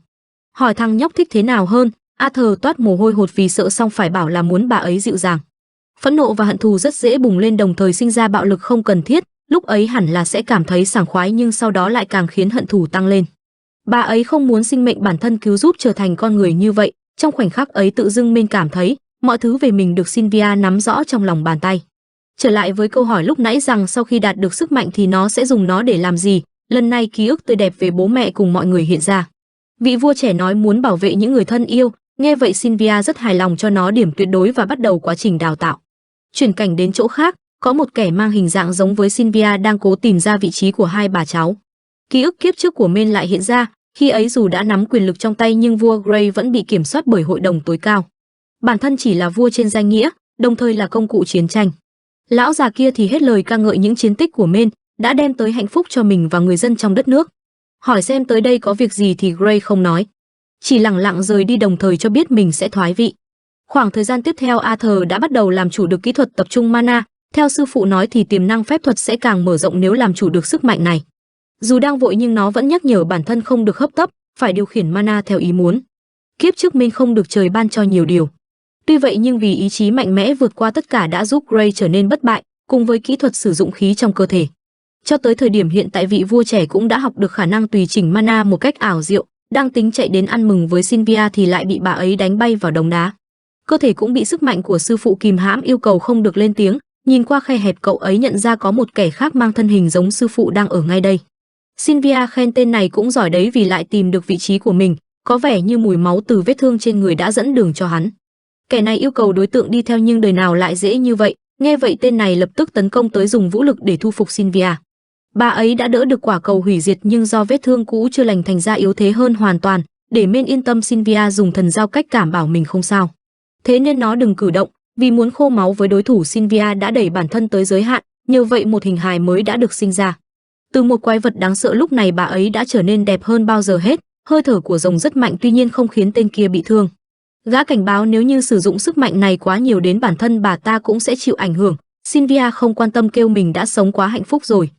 Hỏi thằng nhóc thích thế nào hơn, Arthur toát mồ hôi hột vì sợ xong phải bảo là muốn bà ấy dịu dàng. Phẫn nộ và hận thù rất dễ bùng lên đồng thời sinh ra bạo lực không cần thiết, lúc ấy hẳn là sẽ cảm thấy sảng khoái nhưng sau đó lại càng khiến hận thù tăng lên. Bà ấy không muốn sinh mệnh bản thân cứu giúp trở thành con người như vậy, trong khoảnh khắc ấy tự dưng Men cảm thấy mọi thứ về mình được Sylvia nắm rõ trong lòng bàn tay. Trở lại với câu hỏi lúc nãy rằng sau khi đạt được sức mạnh thì nó sẽ dùng nó để làm gì, lần này ký ức tươi đẹp về bố mẹ cùng mọi người hiện ra. Vị vua trẻ nói muốn bảo vệ những người thân yêu, nghe vậy Sylvia rất hài lòng cho nó điểm tuyệt đối và bắt đầu quá trình đào tạo. Chuyển cảnh đến chỗ khác, có một kẻ mang hình dạng giống với Sylvia đang cố tìm ra vị trí của hai bà cháu. Ký ức kiếp trước của Men lại hiện ra, khi ấy dù đã nắm quyền lực trong tay nhưng vua Grey vẫn bị kiểm soát bởi hội đồng tối cao. Bản thân chỉ là vua trên danh nghĩa, đồng thời là công cụ chiến tranh. Lão già kia thì hết lời ca ngợi những chiến tích của Men, đã đem tới hạnh phúc cho mình và người dân trong đất nước. Hỏi xem tới đây có việc gì thì Grey không nói, chỉ lẳng lặng rời đi đồng thời cho biết mình sẽ thoái vị. Khoảng thời gian tiếp theo Arthur đã bắt đầu làm chủ được kỹ thuật tập trung mana, theo sư phụ nói thì tiềm năng phép thuật sẽ càng mở rộng nếu làm chủ được sức mạnh này. Dù đang vội nhưng nó vẫn nhắc nhở bản thân không được hấp tấp, phải điều khiển mana theo ý muốn. Kiếp trước Men không được trời ban cho nhiều điều. Tuy vậy nhưng vì ý chí mạnh mẽ vượt qua tất cả đã giúp Gray trở nên bất bại, cùng với kỹ thuật sử dụng khí trong cơ thể. Cho tới thời điểm hiện tại vị vua trẻ cũng đã học được khả năng tùy chỉnh mana một cách ảo diệu, đang tính chạy đến ăn mừng với Sylvia thì lại bị bà ấy đánh bay vào đống đá. Cơ thể cũng bị sức mạnh của sư phụ kìm hãm, yêu cầu không được lên tiếng. Nhìn qua khe hẹp cậu ấy nhận ra có một kẻ khác mang thân hình giống sư phụ đang ở ngay đây. Sylvia khen tên này cũng giỏi đấy vì lại tìm được vị trí của mình, có vẻ như mùi máu từ vết thương trên người đã dẫn đường cho hắn. Kẻ này yêu cầu đối tượng đi theo nhưng đời nào lại dễ như vậy. Nghe vậy tên này lập tức tấn công tới dùng vũ lực để thu phục Sylvia. Bà ấy đã đỡ được quả cầu hủy diệt nhưng do vết thương cũ chưa lành thành ra yếu thế hơn hoàn toàn. Để Men yên tâm, Sylvia dùng thần giao cách cảm bảo mình không sao. Thế nên nó đừng cử động, vì muốn khô máu với đối thủ Sylvia đã đẩy bản thân tới giới hạn, nhờ vậy một hình hài mới đã được sinh ra. Từ một quái vật đáng sợ lúc này bà ấy đã trở nên đẹp hơn bao giờ hết, hơi thở của rồng rất mạnh tuy nhiên không khiến tên kia bị thương. Gã cảnh báo nếu như sử dụng sức mạnh này quá nhiều đến bản thân bà ta cũng sẽ chịu ảnh hưởng. Sylvia không quan tâm, kêu mình đã sống quá hạnh phúc rồi.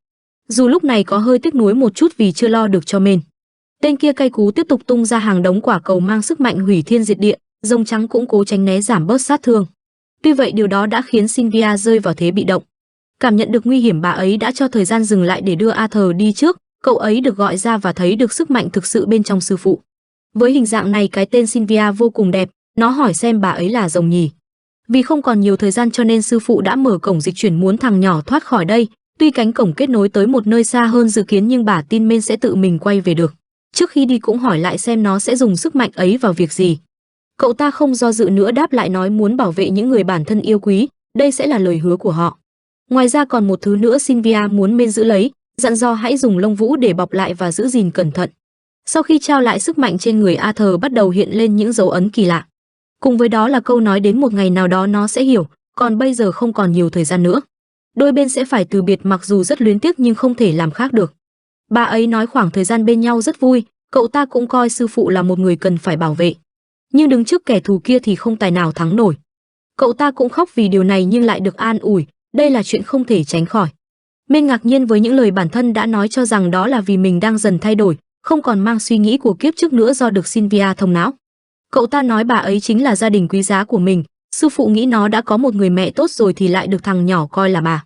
Dù lúc này có hơi tiếc nuối một chút vì chưa lo được cho Men. Tên kia cay cú tiếp tục tung ra hàng đống quả cầu mang sức mạnh hủy thiên diệt địa, rồng trắng cũng cố tránh né giảm bớt sát thương. Tuy vậy điều đó đã khiến Sylvia rơi vào thế bị động. Cảm nhận được nguy hiểm, bà ấy đã cho thời gian dừng lại để đưa Arthur đi trước. Cậu ấy được gọi ra và thấy được sức mạnh thực sự bên trong sư phụ. Với hình dạng này cái tên Sylvia vô cùng đẹp, nó hỏi xem bà ấy là rồng nhỉ. Vì không còn nhiều thời gian cho nên sư phụ đã mở cổng dịch chuyển muốn thằng nhỏ thoát khỏi đây. Tuy cánh cổng kết nối tới một nơi xa hơn dự kiến nhưng bà tin Men sẽ tự mình quay về được. Trước khi đi cũng hỏi lại xem nó sẽ dùng sức mạnh ấy vào việc gì. Cậu ta không do dự nữa đáp lại, nói muốn bảo vệ những người bản thân yêu quý, đây sẽ là lời hứa của họ. Ngoài ra còn một thứ nữa Sylvia muốn Men giữ lấy, dặn dò hãy dùng lông vũ để bọc lại và giữ gìn cẩn thận. Sau khi trao lại sức mạnh trên người, Arthur bắt đầu hiện lên những dấu ấn kỳ lạ. Cùng với đó là câu nói đến một ngày nào đó nó sẽ hiểu, còn bây giờ không còn nhiều thời gian nữa. Đôi bên sẽ phải từ biệt, mặc dù rất luyến tiếc nhưng không thể làm khác được. Bà ấy nói khoảng thời gian bên nhau rất vui, cậu ta cũng coi sư phụ là một người cần phải bảo vệ. Nhưng đứng trước kẻ thù kia thì không tài nào thắng nổi. Cậu ta cũng khóc vì điều này nhưng lại được an ủi, đây là chuyện không thể tránh khỏi. Men ngạc nhiên với những lời bản thân đã nói, cho rằng đó là vì mình đang dần thay đổi, không còn mang suy nghĩ của kiếp trước nữa do được Sylvia thông não. Cậu ta nói bà ấy chính là gia đình quý giá của mình, sư phụ nghĩ nó đã có một người mẹ tốt rồi thì lại được thằng nhỏ coi là bà.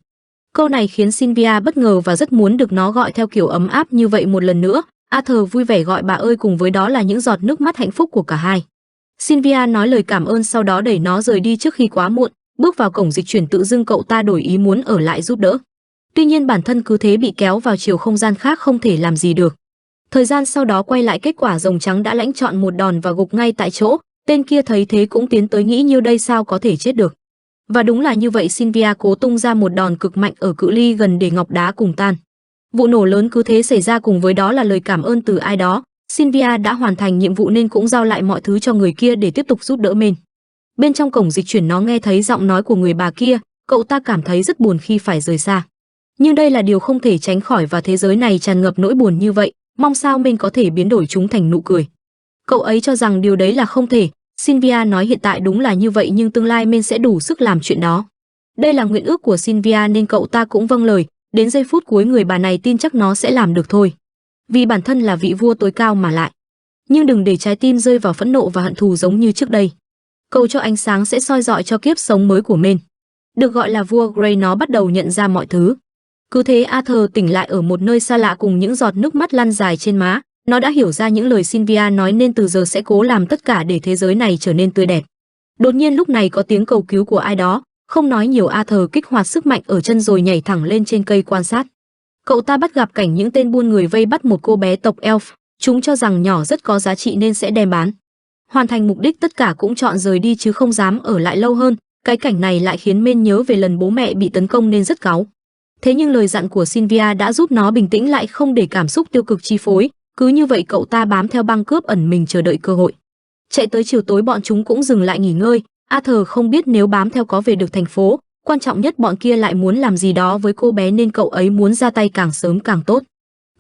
Câu này khiến Sylvia bất ngờ và rất muốn được nó gọi theo kiểu ấm áp như vậy một lần nữa. Arthur vui vẻ gọi bà ơi, cùng với đó là những giọt nước mắt hạnh phúc của cả hai. Sylvia nói lời cảm ơn sau đó đẩy nó rời đi trước khi quá muộn. Bước vào cổng dịch chuyển tự dưng cậu ta đổi ý muốn ở lại giúp đỡ. Tuy nhiên bản thân cứ thế bị kéo vào chiều không gian khác, không thể làm gì được. Thời gian sau đó quay lại, kết quả rồng trắng đã lãnh chọn một đòn và gục ngay tại chỗ. Tên kia thấy thế cũng tiến tới nghĩ nhiêu đây sao có thể chết được. Và đúng là như vậy, Sylvia cố tung ra một đòn cực mạnh ở cự ly gần để ngọc đá cùng tan. Vụ nổ lớn cứ thế xảy ra, cùng với đó là lời cảm ơn từ ai đó. Sylvia đã hoàn thành nhiệm vụ nên cũng giao lại mọi thứ cho người kia để tiếp tục giúp đỡ Men. Bên trong cổng dịch chuyển nó nghe thấy giọng nói của người bà kia, cậu ta cảm thấy rất buồn khi phải rời xa. Nhưng đây là điều không thể tránh khỏi và thế giới này tràn ngập nỗi buồn như vậy, mong sao Men có thể biến đổi chúng thành nụ cười. Cậu ấy cho rằng điều đấy là không thể. Sylvia nói hiện tại đúng là như vậy nhưng tương lai Men sẽ đủ sức làm chuyện đó. Đây là nguyện ước của Sylvia nên cậu ta cũng vâng lời, đến giây phút cuối người bà này tin chắc nó sẽ làm được thôi. Vì bản thân là vị vua tối cao mà lại. Nhưng đừng để trái tim rơi vào phẫn nộ và hận thù giống như trước đây. Cầu cho ánh sáng sẽ soi rọi cho kiếp sống mới của Men. Được gọi là vua Gray, nó bắt đầu nhận ra mọi thứ. Cứ thế Arthur tỉnh lại ở một nơi xa lạ cùng những giọt nước mắt lăn dài trên má. Nó đã hiểu ra những lời Sylvia nói nên từ giờ sẽ cố làm tất cả để thế giới này trở nên tươi đẹp. Đột nhiên lúc này có tiếng cầu cứu của ai đó, không nói nhiều, Arthur kích hoạt sức mạnh ở chân rồi nhảy thẳng lên trên cây quan sát. Cậu ta bắt gặp cảnh những tên buôn người vây bắt một cô bé tộc elf, chúng cho rằng nhỏ rất có giá trị nên sẽ đem bán. Hoàn thành mục đích tất cả cũng chọn rời đi chứ không dám ở lại lâu hơn. Cái cảnh này lại khiến Men nhớ về lần bố mẹ bị tấn công nên rất cáu. Thế nhưng lời dặn của Sylvia đã giúp nó bình tĩnh lại, không để cảm xúc tiêu cực chi phối. Cứ như vậy cậu ta bám theo băng cướp ẩn mình chờ đợi cơ hội. Chạy tới chiều tối bọn chúng cũng dừng lại nghỉ ngơi. Arthur không biết nếu bám theo có về được thành phố. Quan trọng nhất bọn kia lại muốn làm gì đó với cô bé nên cậu ấy muốn ra tay càng sớm càng tốt.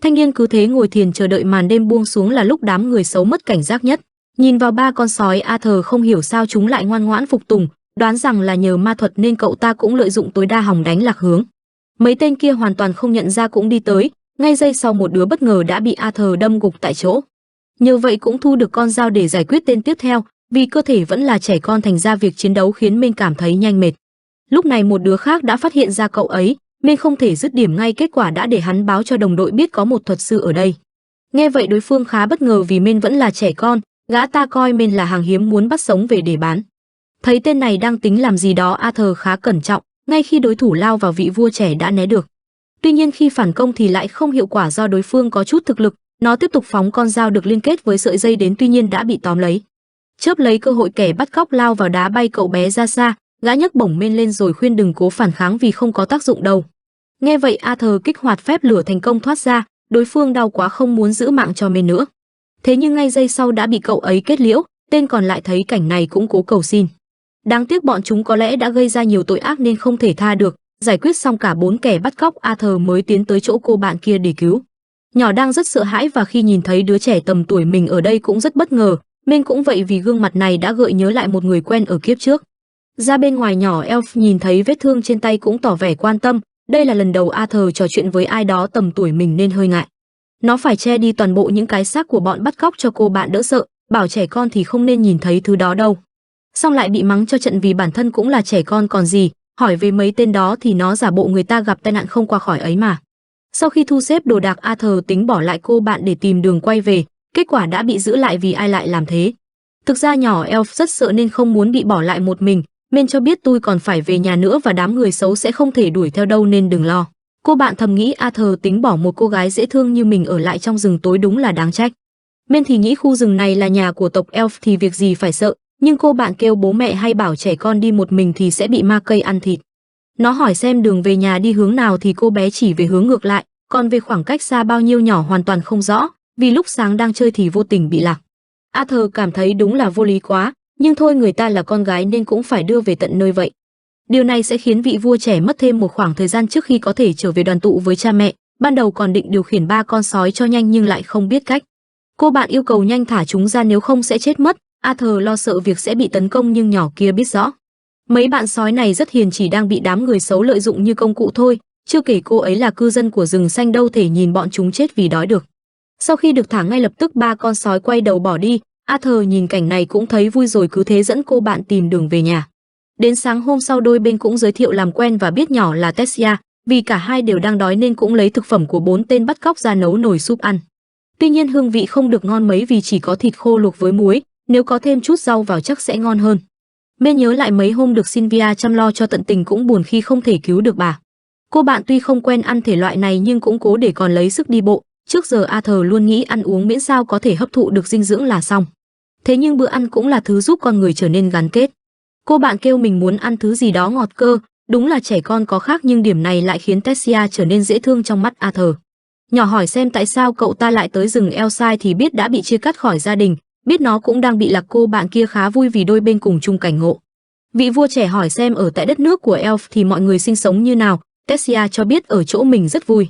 Thanh niên cứ thế ngồi thiền chờ đợi màn đêm buông xuống là lúc đám người xấu mất cảnh giác nhất. Nhìn vào ba con sói, Arthur không hiểu sao chúng lại ngoan ngoãn phục tùng, đoán rằng là nhờ ma thuật nên cậu ta cũng lợi dụng tối đa hòng đánh lạc hướng. Mấy tên kia hoàn toàn không nhận ra cũng đi tới, ngay giây sau một đứa bất ngờ đã bị Arthur đâm gục tại chỗ. Nhờ vậy cũng thu được con dao để giải quyết tên tiếp theo. Vì cơ thể vẫn là trẻ con thành ra việc chiến đấu khiến Minh cảm thấy nhanh mệt. Lúc này một đứa khác đã phát hiện ra cậu ấy, Minh không thể dứt điểm ngay, kết quả đã để hắn báo cho đồng đội biết có một thuật sư ở đây. Nghe vậy đối phương khá bất ngờ vì Minh vẫn là trẻ con, gã ta coi Minh là hàng hiếm muốn bắt sống về để bán. Thấy tên này đang tính làm gì đó, Arthur khá cẩn trọng, ngay khi đối thủ lao vào vị vua trẻ đã né được. Tuy nhiên khi phản công thì lại không hiệu quả do đối phương có chút thực lực, nó tiếp tục phóng con dao được liên kết với sợi dây đến, tuy nhiên đã bị tóm lấy. Chớp lấy cơ hội, kẻ bắt cóc lao vào đá bay cậu bé ra xa, gã nhấc bổng Minh lên rồi khuyên đừng cố phản kháng vì không có tác dụng đâu. Nghe vậy Arthur kích hoạt phép lửa thành công thoát ra, đối phương đau quá không muốn giữ mạng cho Minh nữa. Thế nhưng ngay giây sau đã bị cậu ấy kết liễu, tên còn lại thấy cảnh này cũng cố cầu xin. Đáng tiếc bọn chúng có lẽ đã gây ra nhiều tội ác nên không thể tha được. Giải quyết xong cả 4 kẻ bắt cóc, Arthur mới tiến tới chỗ cô bạn kia để cứu. Nhỏ đang rất sợ hãi và khi nhìn thấy đứa trẻ tầm tuổi mình ở đây cũng rất bất ngờ. Minh cũng vậy vì gương mặt này đã gợi nhớ lại một người quen ở kiếp trước. Ra bên ngoài, nhỏ Elf nhìn thấy vết thương trên tay cũng tỏ vẻ quan tâm. Đây là lần đầu Arthur trò chuyện với ai đó tầm tuổi mình nên hơi ngại. Nó phải che đi toàn bộ những cái xác của bọn bắt cóc cho cô bạn đỡ sợ, bảo trẻ con thì không nên nhìn thấy thứ đó đâu. Xong lại bị mắng cho trận vì bản thân cũng là trẻ con còn gì. Hỏi về mấy tên đó thì nó giả bộ người ta gặp tai nạn không qua khỏi ấy mà. Sau khi thu xếp đồ đạc, Arthur tính bỏ lại cô bạn để tìm đường quay về, kết quả đã bị giữ lại vì ai lại làm thế. Thực ra nhỏ Elf rất sợ nên không muốn bị bỏ lại một mình, nên cho biết tôi còn phải về nhà nữa và đám người xấu sẽ không thể đuổi theo đâu nên đừng lo. Cô bạn thầm nghĩ Arthur tính bỏ một cô gái dễ thương như mình ở lại trong rừng tối đúng là đáng trách. Men thì nghĩ khu rừng này là nhà của tộc Elf thì việc gì phải sợ, nhưng cô bạn kêu bố mẹ hay bảo trẻ con đi một mình thì sẽ bị ma cây ăn thịt. Nó hỏi xem đường về nhà đi hướng nào thì cô bé chỉ về hướng ngược lại, còn về khoảng cách xa bao nhiêu nhỏ hoàn toàn không rõ, vì lúc sáng đang chơi thì vô tình bị lạc. Arthur cảm thấy đúng là vô lý quá, nhưng thôi người ta là con gái nên cũng phải đưa về tận nơi vậy. Điều này sẽ khiến vị vua trẻ mất thêm một khoảng thời gian trước khi có thể trở về đoàn tụ với cha mẹ. Ban đầu còn định điều khiển 3 con sói cho nhanh nhưng lại không biết cách. Cô bạn yêu cầu nhanh thả chúng ra nếu không sẽ chết mất. Arthur lo sợ việc sẽ bị tấn công nhưng nhỏ kia biết rõ. Mấy bạn sói này rất hiền, chỉ đang bị đám người xấu lợi dụng như công cụ thôi, chưa kể cô ấy là cư dân của rừng xanh đâu thể nhìn bọn chúng chết vì đói được. Sau khi được thả ngay lập tức 3 con sói quay đầu bỏ đi. Arthur nhìn cảnh này cũng thấy vui rồi cứ thế dẫn cô bạn tìm đường về nhà. Đến sáng hôm sau đôi bên cũng giới thiệu làm quen và biết nhỏ là Tessia, vì cả hai đều đang đói nên cũng lấy thực phẩm của 4 tên bắt cóc ra nấu nồi súp ăn. Tuy nhiên hương vị không được ngon mấy vì chỉ có thịt khô luộc với muối, nếu có thêm chút rau vào chắc sẽ ngon hơn. Men nhớ lại mấy hôm được Sylvia chăm lo cho tận tình cũng buồn khi không thể cứu được bà. Cô bạn tuy không quen ăn thể loại này nhưng cũng cố để còn lấy sức đi bộ. Trước giờ Arthur luôn nghĩ ăn uống miễn sao có thể hấp thụ được dinh dưỡng là xong. Thế nhưng bữa ăn cũng là thứ giúp con người trở nên gắn kết. Cô bạn kêu mình muốn ăn thứ gì đó ngọt cơ, đúng là trẻ con có khác nhưng điểm này lại khiến Tessia trở nên dễ thương trong mắt Arthur. Nhỏ hỏi xem tại sao cậu ta lại tới rừng Elside thì biết đã bị chia cắt khỏi gia đình, biết nó cũng đang bị lạc. Cô bạn kia khá vui vì đôi bên cùng chung cảnh ngộ. Vị vua trẻ hỏi xem ở tại đất nước của Elf thì mọi người sinh sống như nào, Tessia cho biết ở chỗ mình rất vui.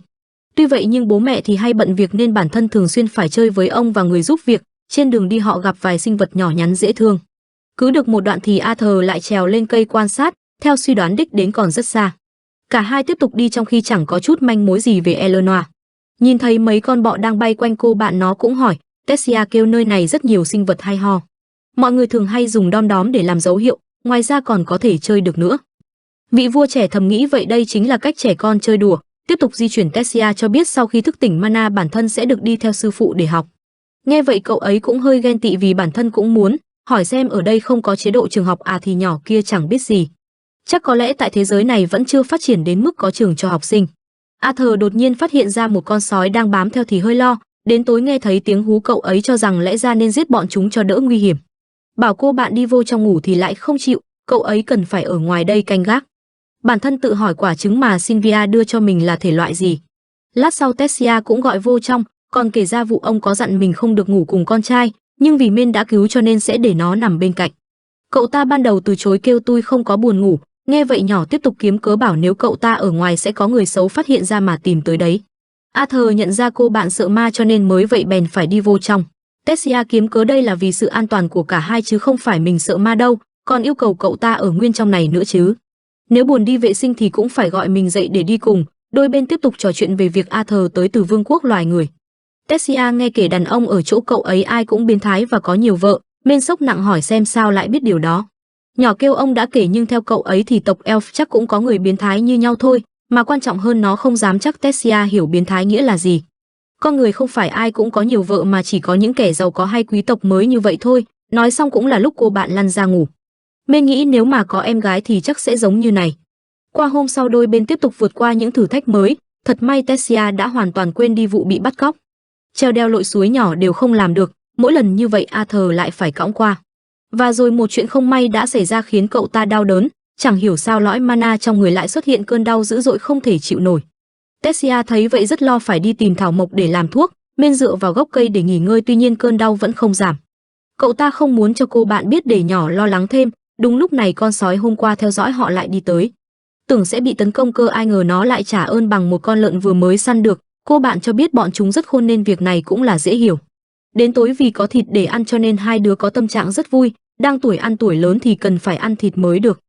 Tuy vậy nhưng bố mẹ thì hay bận việc nên bản thân thường xuyên phải chơi với ông và người giúp việc, trên đường đi họ gặp vài sinh vật nhỏ nhắn dễ thương. Cứ được một đoạn thì Arthur lại trèo lên cây quan sát, theo suy đoán đích đến còn rất xa. Cả hai tiếp tục đi trong khi chẳng có chút manh mối gì về Eleanor. Nhìn thấy mấy con bọ đang bay quanh cô bạn nó cũng hỏi, Tessia kêu nơi này rất nhiều sinh vật hay ho. Mọi người thường hay dùng đom đóm để làm dấu hiệu, ngoài ra còn có thể chơi được nữa. Vị vua trẻ thầm nghĩ vậy đây chính là cách trẻ con chơi đùa. Tiếp tục di chuyển, Tessia cho biết sau khi thức tỉnh mana bản thân sẽ được đi theo sư phụ để học. Nghe vậy cậu ấy cũng hơi ghen tị vì bản thân cũng muốn, hỏi xem ở đây không có chế độ trường học à thì nhỏ kia chẳng biết gì. Chắc có lẽ tại thế giới này vẫn chưa phát triển đến mức có trường cho học sinh. Arthur đột nhiên phát hiện ra một con sói đang bám theo thì hơi lo, đến tối nghe thấy tiếng hú cậu ấy cho rằng lẽ ra nên giết bọn chúng cho đỡ nguy hiểm. Bảo cô bạn đi vô trong ngủ thì lại không chịu, cậu ấy cần phải ở ngoài đây canh gác. Bản thân tự hỏi quả trứng mà Sylvia đưa cho mình là thể loại gì. Lát sau Tessia cũng gọi vô trong, còn kể ra vụ ông có dặn mình không được ngủ cùng con trai, nhưng vì Men đã cứu cho nên sẽ để nó nằm bên cạnh. Cậu ta ban đầu từ chối kêu tôi không có buồn ngủ, nghe vậy nhỏ tiếp tục kiếm cớ bảo nếu cậu ta ở ngoài sẽ có người xấu phát hiện ra mà tìm tới đấy. Arthur nhận ra cô bạn sợ ma cho nên mới vậy bèn phải đi vô trong. Tessia kiếm cớ đây là vì sự an toàn của cả hai chứ không phải mình sợ ma đâu, còn yêu cầu cậu ta ở nguyên trong này nữa chứ. Nếu buồn đi vệ sinh thì cũng phải gọi mình dậy để đi cùng. Đôi bên tiếp tục trò chuyện về việc Arthur tới từ vương quốc loài người. Tessia nghe kể đàn ông ở chỗ cậu ấy ai cũng biến thái và có nhiều vợ, Men sốc nặng hỏi xem sao lại biết điều đó. Nhỏ kêu ông đã kể nhưng theo cậu ấy thì tộc Elf chắc cũng có người biến thái như nhau thôi, mà quan trọng hơn nó không dám chắc Tessia hiểu biến thái nghĩa là gì. Con người không phải ai cũng có nhiều vợ mà chỉ có những kẻ giàu có hay quý tộc mới như vậy thôi. Nói xong cũng là lúc cô bạn lăn ra ngủ. Men nghĩ nếu mà có em gái thì chắc sẽ giống như này. Qua hôm sau đôi bên tiếp tục vượt qua những thử thách mới. Thật may Tessia đã hoàn toàn quên đi vụ bị bắt cóc. Treo đeo lội suối nhỏ đều không làm được, mỗi lần như vậy Arthur lại phải cõng qua. Và rồi một chuyện không may đã xảy ra khiến cậu ta đau đớn, chẳng hiểu sao lõi mana trong người lại xuất hiện cơn đau dữ dội không thể chịu nổi. Tessia thấy vậy rất lo phải đi tìm thảo mộc để làm thuốc, Men dựa vào gốc cây để nghỉ ngơi tuy nhiên cơn đau vẫn không giảm. Cậu ta không muốn cho cô bạn biết để nhỏ lo lắng thêm, đúng lúc này con sói hôm qua theo dõi họ lại đi tới. Tưởng sẽ bị tấn công cơ ai ngờ nó lại trả ơn bằng một con lợn vừa mới săn được, cô bạn cho biết bọn chúng rất khôn nên việc này cũng là dễ hiểu. Đến tối vì có thịt để ăn cho nên hai đứa có tâm trạng rất vui, đang tuổi ăn tuổi lớn thì cần phải ăn thịt mới được.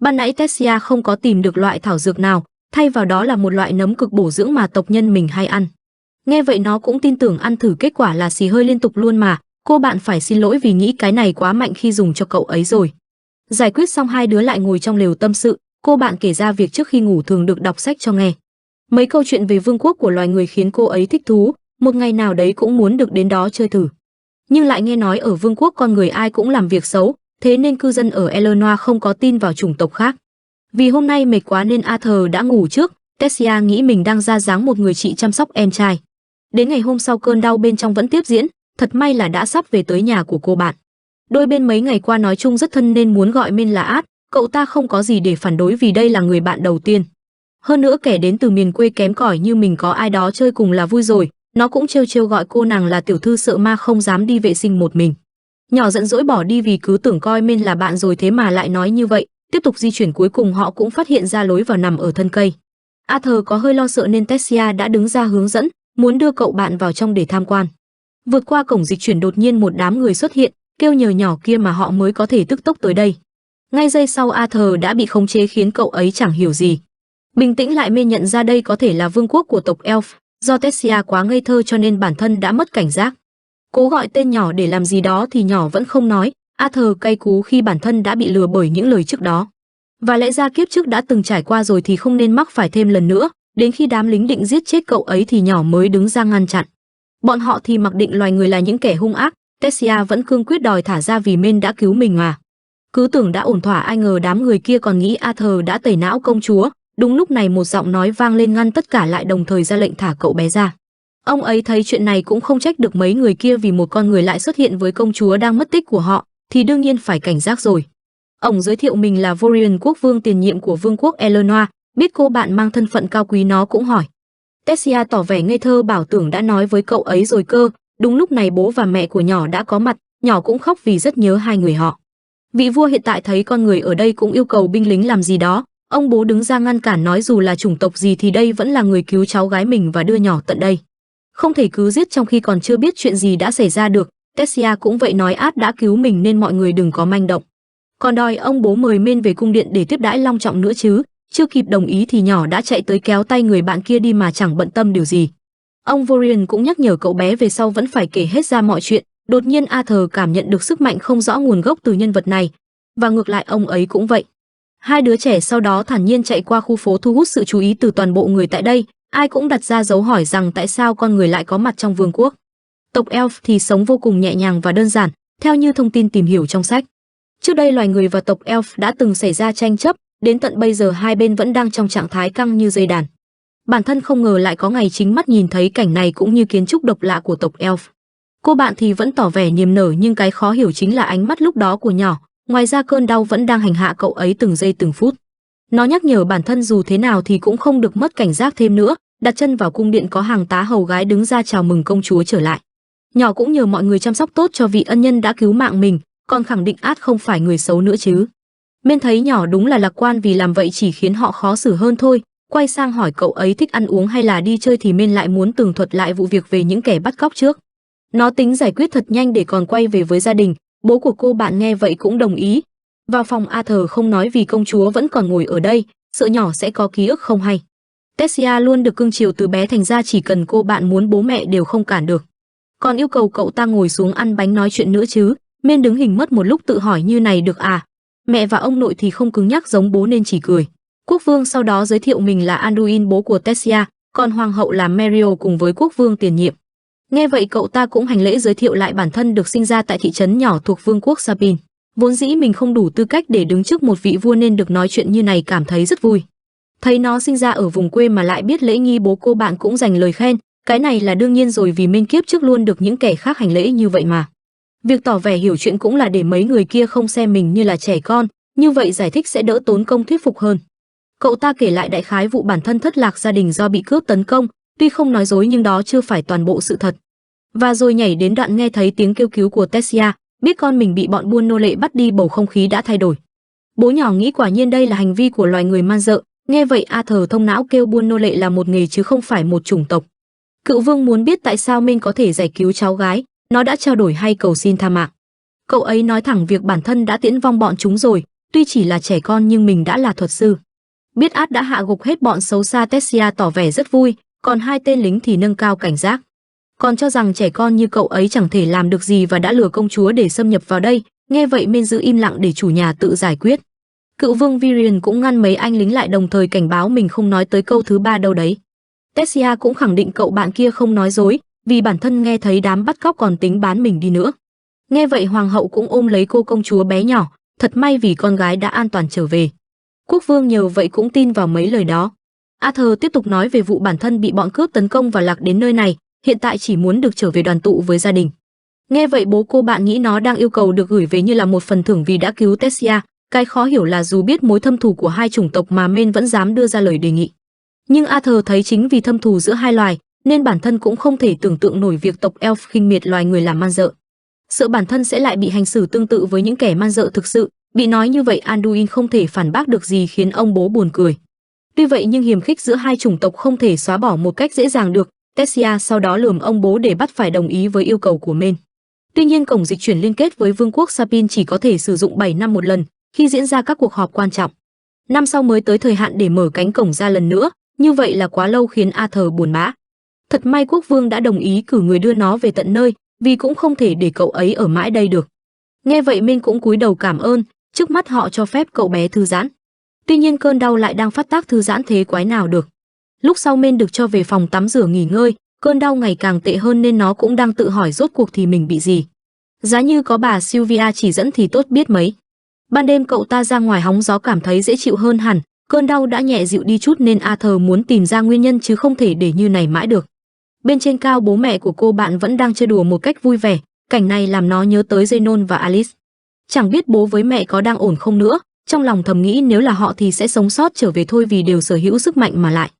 Ban nãy Tessia không có tìm được loại thảo dược nào, thay vào đó là một loại nấm cực bổ dưỡng mà tộc nhân mình hay ăn. Nghe vậy nó cũng tin tưởng ăn thử kết quả là xì hơi liên tục luôn mà, cô bạn phải xin lỗi vì nghĩ cái này quá mạnh khi dùng cho cậu ấy rồi. Giải quyết xong hai đứa lại ngồi trong lều tâm sự, cô bạn kể ra việc trước khi ngủ thường được đọc sách cho nghe. Mấy câu chuyện về vương quốc của loài người khiến cô ấy thích thú, một ngày nào đấy cũng muốn được đến đó chơi thử. Nhưng lại nghe nói ở vương quốc con người ai cũng làm việc xấu, thế nên cư dân ở Eleanor không có tin vào chủng tộc khác. Vì hôm nay mệt quá nên Arthur đã ngủ trước, Tessia nghĩ mình đang ra dáng một người chị chăm sóc em trai. Đến ngày hôm sau cơn đau bên trong vẫn tiếp diễn, thật may là đã sắp về tới nhà của cô bạn. Đôi bên mấy ngày qua nói chung rất thân nên muốn gọi Men là Át, cậu ta không có gì để phản đối vì đây là người bạn đầu tiên. Hơn nữa kẻ đến từ miền quê kém cỏi như mình có ai đó chơi cùng là vui rồi, nó cũng trêu trêu gọi cô nàng là tiểu thư sợ ma không dám đi vệ sinh một mình. Nhỏ giận dỗi bỏ đi vì cứ tưởng coi Men là bạn rồi thế mà lại nói như vậy, tiếp tục di chuyển cuối cùng họ cũng phát hiện ra lối vào nằm ở thân cây. Arthur có hơi lo sợ nên Tessia đã đứng ra hướng dẫn, muốn đưa cậu bạn vào trong để tham quan. Vượt qua cổng dịch chuyển đột nhiên một đám người xuất hiện, kêu nhờ nhỏ kia mà họ mới có thể tức tốc tới đây. Ngay giây sau Arthur đã bị khống chế khiến cậu ấy chẳng hiểu gì. Bình tĩnh lại Men nhận ra đây có thể là vương quốc của tộc Elf, do Tessia quá ngây thơ cho nên bản thân đã mất cảnh giác. Cố gọi tên nhỏ để làm gì đó thì nhỏ vẫn không nói, Arthur cay cú khi bản thân đã bị lừa bởi những lời trước đó. Và lẽ ra kiếp trước đã từng trải qua rồi thì không nên mắc phải thêm lần nữa, đến khi đám lính định giết chết cậu ấy thì nhỏ mới đứng ra ngăn chặn. Bọn họ thì mặc định loài người là những kẻ hung ác, Tessia vẫn cương quyết đòi thả ra vì Men đã cứu mình mà. Cứ tưởng đã ổn thỏa ai ngờ đám người kia còn nghĩ Arthur đã tẩy não công chúa. Đúng lúc này một giọng nói vang lên ngăn tất cả lại đồng thời ra lệnh thả cậu bé ra. Ông ấy thấy chuyện này cũng không trách được mấy người kia vì một con người lại xuất hiện với công chúa đang mất tích của họ, thì đương nhiên phải cảnh giác rồi. Ông giới thiệu mình là Vorian quốc vương tiền nhiệm của vương quốc Eleanor, biết cô bạn mang thân phận cao quý nó cũng hỏi. Tessia tỏ vẻ ngây thơ bảo tưởng đã nói với cậu ấy rồi cơ, đúng lúc này bố và mẹ của nhỏ đã có mặt, nhỏ cũng khóc vì rất nhớ hai người họ. Vị vua hiện tại thấy con người ở đây cũng yêu cầu binh lính làm gì đó, ông bố đứng ra ngăn cản nói dù là chủng tộc gì thì đây vẫn là người cứu cháu gái mình và đưa nhỏ tận đây. Không thể cứ giết trong khi còn chưa biết chuyện gì đã xảy ra được, Tessia cũng vậy nói Át đã cứu mình nên mọi người đừng có manh động. Còn đòi ông bố mời Men về cung điện để tiếp đãi long trọng nữa chứ, chưa kịp đồng ý thì nhỏ đã chạy tới kéo tay người bạn kia đi mà chẳng bận tâm điều gì. Ông Vorian cũng nhắc nhở cậu bé về sau vẫn phải kể hết ra mọi chuyện, đột nhiên Arthur cảm nhận được sức mạnh không rõ nguồn gốc từ nhân vật này, và ngược lại ông ấy cũng vậy. Hai đứa trẻ sau đó thản nhiên chạy qua khu phố thu hút sự chú ý từ toàn bộ người tại đây, ai cũng đặt ra dấu hỏi rằng tại sao con người lại có mặt trong vương quốc. Tộc Elf thì sống vô cùng nhẹ nhàng và đơn giản, theo như thông tin tìm hiểu trong sách. Trước đây loài người và tộc Elf đã từng xảy ra tranh chấp, đến tận bây giờ hai bên vẫn đang trong trạng thái căng như dây đàn. Bản thân không ngờ lại có ngày chính mắt nhìn thấy cảnh này cũng như kiến trúc độc lạ của tộc Elf. Cô bạn thì vẫn tỏ vẻ niềm nở nhưng cái khó hiểu chính là ánh mắt lúc đó của nhỏ, ngoài ra cơn đau vẫn đang hành hạ cậu ấy từng giây từng phút. Nó nhắc nhở bản thân dù thế nào thì cũng không được mất cảnh giác thêm nữa, đặt chân vào cung điện có hàng tá hầu gái đứng ra chào mừng công chúa trở lại. Nhỏ cũng nhờ mọi người chăm sóc tốt cho vị ân nhân đã cứu mạng mình, còn khẳng định Át không phải người xấu nữa chứ. Men thấy nhỏ đúng là lạc quan vì làm vậy chỉ khiến họ khó xử hơn thôi, quay sang hỏi cậu ấy thích ăn uống hay là đi chơi thì Men lại muốn tường thuật lại vụ việc về những kẻ bắt cóc trước. Nó tính giải quyết thật nhanh để còn quay về với gia đình, bố của cô bạn nghe vậy cũng đồng ý. Vào phòng Arthur không nói vì công chúa vẫn còn ngồi ở đây, sợ nhỏ sẽ có ký ức không hay. Tessia luôn được cưng chiều từ bé thành ra chỉ cần cô bạn muốn bố mẹ đều không cản được. Còn yêu cầu cậu ta ngồi xuống ăn bánh nói chuyện nữa chứ, Men đứng hình mất một lúc tự hỏi như này được à? Mẹ và ông nội thì không cứng nhắc giống bố nên chỉ cười. Quốc vương sau đó giới thiệu mình là Anduin, bố của Tessia, còn hoàng hậu là Merio cùng với quốc vương tiền nhiệm. Nghe vậy cậu ta cũng hành lễ giới thiệu lại bản thân được sinh ra tại thị trấn nhỏ thuộc vương quốc Sapin. Vốn dĩ mình không đủ tư cách để đứng trước một vị vua nên được nói chuyện như này cảm thấy rất vui. Thấy nó sinh ra ở vùng quê mà lại biết lễ nghi, bố cô bạn cũng dành lời khen. Cái này là đương nhiên rồi vì Men kiếp trước luôn được những kẻ khác hành lễ như vậy mà. Việc tỏ vẻ hiểu chuyện cũng là để mấy người kia không xem mình như là trẻ con, như vậy giải thích sẽ đỡ tốn công thuyết phục hơn. Cậu ta kể lại đại khái vụ bản thân thất lạc gia đình do bị cướp tấn công, tuy không nói dối nhưng đó chưa phải toàn bộ sự thật. Và rồi nhảy đến đoạn nghe thấy tiếng kêu cứu của Tessia, biết con mình bị bọn buôn nô lệ bắt đi, bầu không khí đã thay đổi. Bố nhỏ nghĩ quả nhiên đây là hành vi của loài người man dợ, nghe vậy Arthur thông não kêu buôn nô lệ là một nghề chứ không phải một chủng tộc. Cựu vương muốn biết tại sao Men có thể giải cứu cháu gái, nó đã trao đổi hay cầu xin tha mạng. Cậu ấy nói thẳng việc bản thân đã tiễn vong bọn chúng rồi, tuy chỉ là trẻ con nhưng mình đã là thuật sư. Biết át đã hạ gục hết bọn xấu xa, Tessia tỏ vẻ rất vui, còn hai tên lính thì nâng cao cảnh giác. Còn cho rằng trẻ con như cậu ấy chẳng thể làm được gì và đã lừa công chúa để xâm nhập vào đây. Nghe vậy Men giữ im lặng để chủ nhà tự giải quyết. Cựu vương Virion cũng ngăn mấy anh lính lại, đồng thời cảnh báo mình không nói tới câu thứ ba đâu đấy. Tessia cũng khẳng định cậu bạn kia không nói dối, vì bản thân nghe thấy đám bắt cóc còn tính bán mình đi nữa. Nghe vậy hoàng hậu cũng ôm lấy cô công chúa bé nhỏ, thật may vì con gái đã an toàn trở về. Quốc vương nhờ vậy cũng tin vào mấy lời đó. Arthur tiếp tục nói về vụ bản thân bị bọn cướp tấn công và lạc đến nơi này, hiện tại chỉ muốn được trở về đoàn tụ với gia đình. Nghe vậy bố cô bạn nghĩ nó đang yêu cầu được gửi về như là một phần thưởng vì đã cứu Tessia. Cái khó hiểu là dù biết mối thâm thù của hai chủng tộc mà Men vẫn dám đưa ra lời đề nghị. Nhưng Arthur thấy chính vì thâm thù giữa hai loài nên bản thân cũng không thể tưởng tượng nổi việc tộc Elf khinh miệt loài người làm man dợ. Sợ bản thân sẽ lại bị hành xử tương tự với những kẻ man dợ thực sự. Bị nói như vậy Anduin không thể phản bác được gì khiến ông bố buồn cười. Tuy vậy nhưng hiềm khích giữa hai chủng tộc không thể xóa bỏ một cách dễ dàng được. Tessia sau đó lườm ông bố để bắt phải đồng ý với yêu cầu của Men. Tuy nhiên cổng dịch chuyển liên kết với vương quốc Sapin chỉ có thể sử dụng 7 năm một lần khi diễn ra các cuộc họp quan trọng. Năm sau mới tới thời hạn để mở cánh cổng ra lần nữa, như vậy là quá lâu khiến Arthur buồn bã. Thật may quốc vương đã đồng ý cử người đưa nó về tận nơi, vì cũng không thể để cậu ấy ở mãi đây được. Nghe vậy Men cũng cúi đầu cảm ơn, trước mắt họ cho phép cậu bé thư giãn. Tuy nhiên cơn đau lại đang phát tác, thư giãn thế quái nào được. Lúc sau Men được cho về phòng tắm rửa nghỉ ngơi, cơn đau ngày càng tệ hơn nên nó cũng đang tự hỏi rốt cuộc thì mình bị gì. Giá như có bà Sylvia chỉ dẫn thì tốt biết mấy. Ban đêm cậu ta ra ngoài hóng gió cảm thấy dễ chịu hơn hẳn, cơn đau đã nhẹ dịu đi chút nên Arthur muốn tìm ra nguyên nhân chứ không thể để như này mãi được. Bên trên cao bố mẹ của cô bạn vẫn đang chơi đùa một cách vui vẻ, cảnh này làm nó nhớ tới Zenon và Alice. Chẳng biết bố với mẹ có đang ổn không nữa, trong lòng thầm nghĩ nếu là họ thì sẽ sống sót trở về thôi vì đều sở hữu sức mạnh mà lại.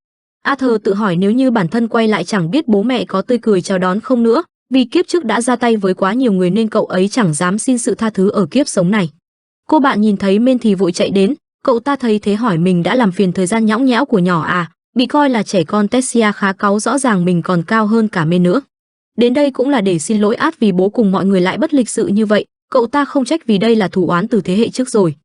Arthur tự hỏi nếu như bản thân quay lại chẳng biết bố mẹ có tươi cười chào đón không nữa, vì kiếp trước đã ra tay với quá nhiều người nên cậu ấy chẳng dám xin sự tha thứ ở kiếp sống này. Cô bạn nhìn thấy Men thì vội chạy đến, cậu ta thấy thế hỏi mình đã làm phiền thời gian nhõng nhẽo của nhỏ à, bị coi là trẻ con. Tessia khá cáu, rõ ràng mình còn cao hơn cả Men nữa. Đến đây cũng là để xin lỗi át vì bố cùng mọi người lại bất lịch sự như vậy, cậu ta không trách vì đây là thù oán từ thế hệ trước rồi.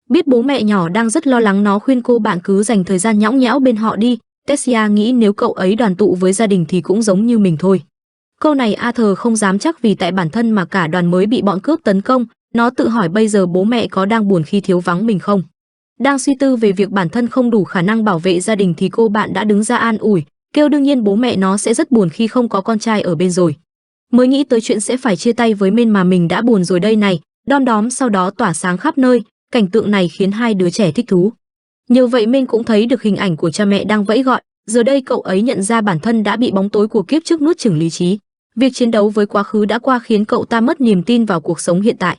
Biết bố mẹ nhỏ đang rất lo lắng, nó khuyên cô bạn cứ dành thời gian nhõng nhẽo bên họ đi. Tessia nghĩ nếu cậu ấy đoàn tụ với gia đình thì cũng giống như mình thôi. Câu này Arthur không dám chắc vì tại bản thân mà cả đoàn mới bị bọn cướp tấn công. Nó tự hỏi bây giờ bố mẹ có đang buồn khi thiếu vắng mình không. Đang suy tư về việc bản thân không đủ khả năng bảo vệ gia đình thì cô bạn đã đứng ra an ủi, kêu đương nhiên bố mẹ nó sẽ rất buồn khi không có con trai ở bên rồi. Mới nghĩ tới chuyện sẽ phải chia tay với Men mà mình đã buồn rồi đây này. Đom đóm sau đó tỏa sáng khắp nơi, cảnh tượng này khiến hai đứa trẻ thích thú. Nhờ vậy Men cũng thấy được hình ảnh của cha mẹ đang vẫy gọi, giờ đây cậu ấy nhận ra bản thân đã bị bóng tối của kiếp trước nuốt chửng lý trí. Việc chiến đấu với quá khứ đã qua khiến cậu ta mất niềm tin vào cuộc sống hiện tại.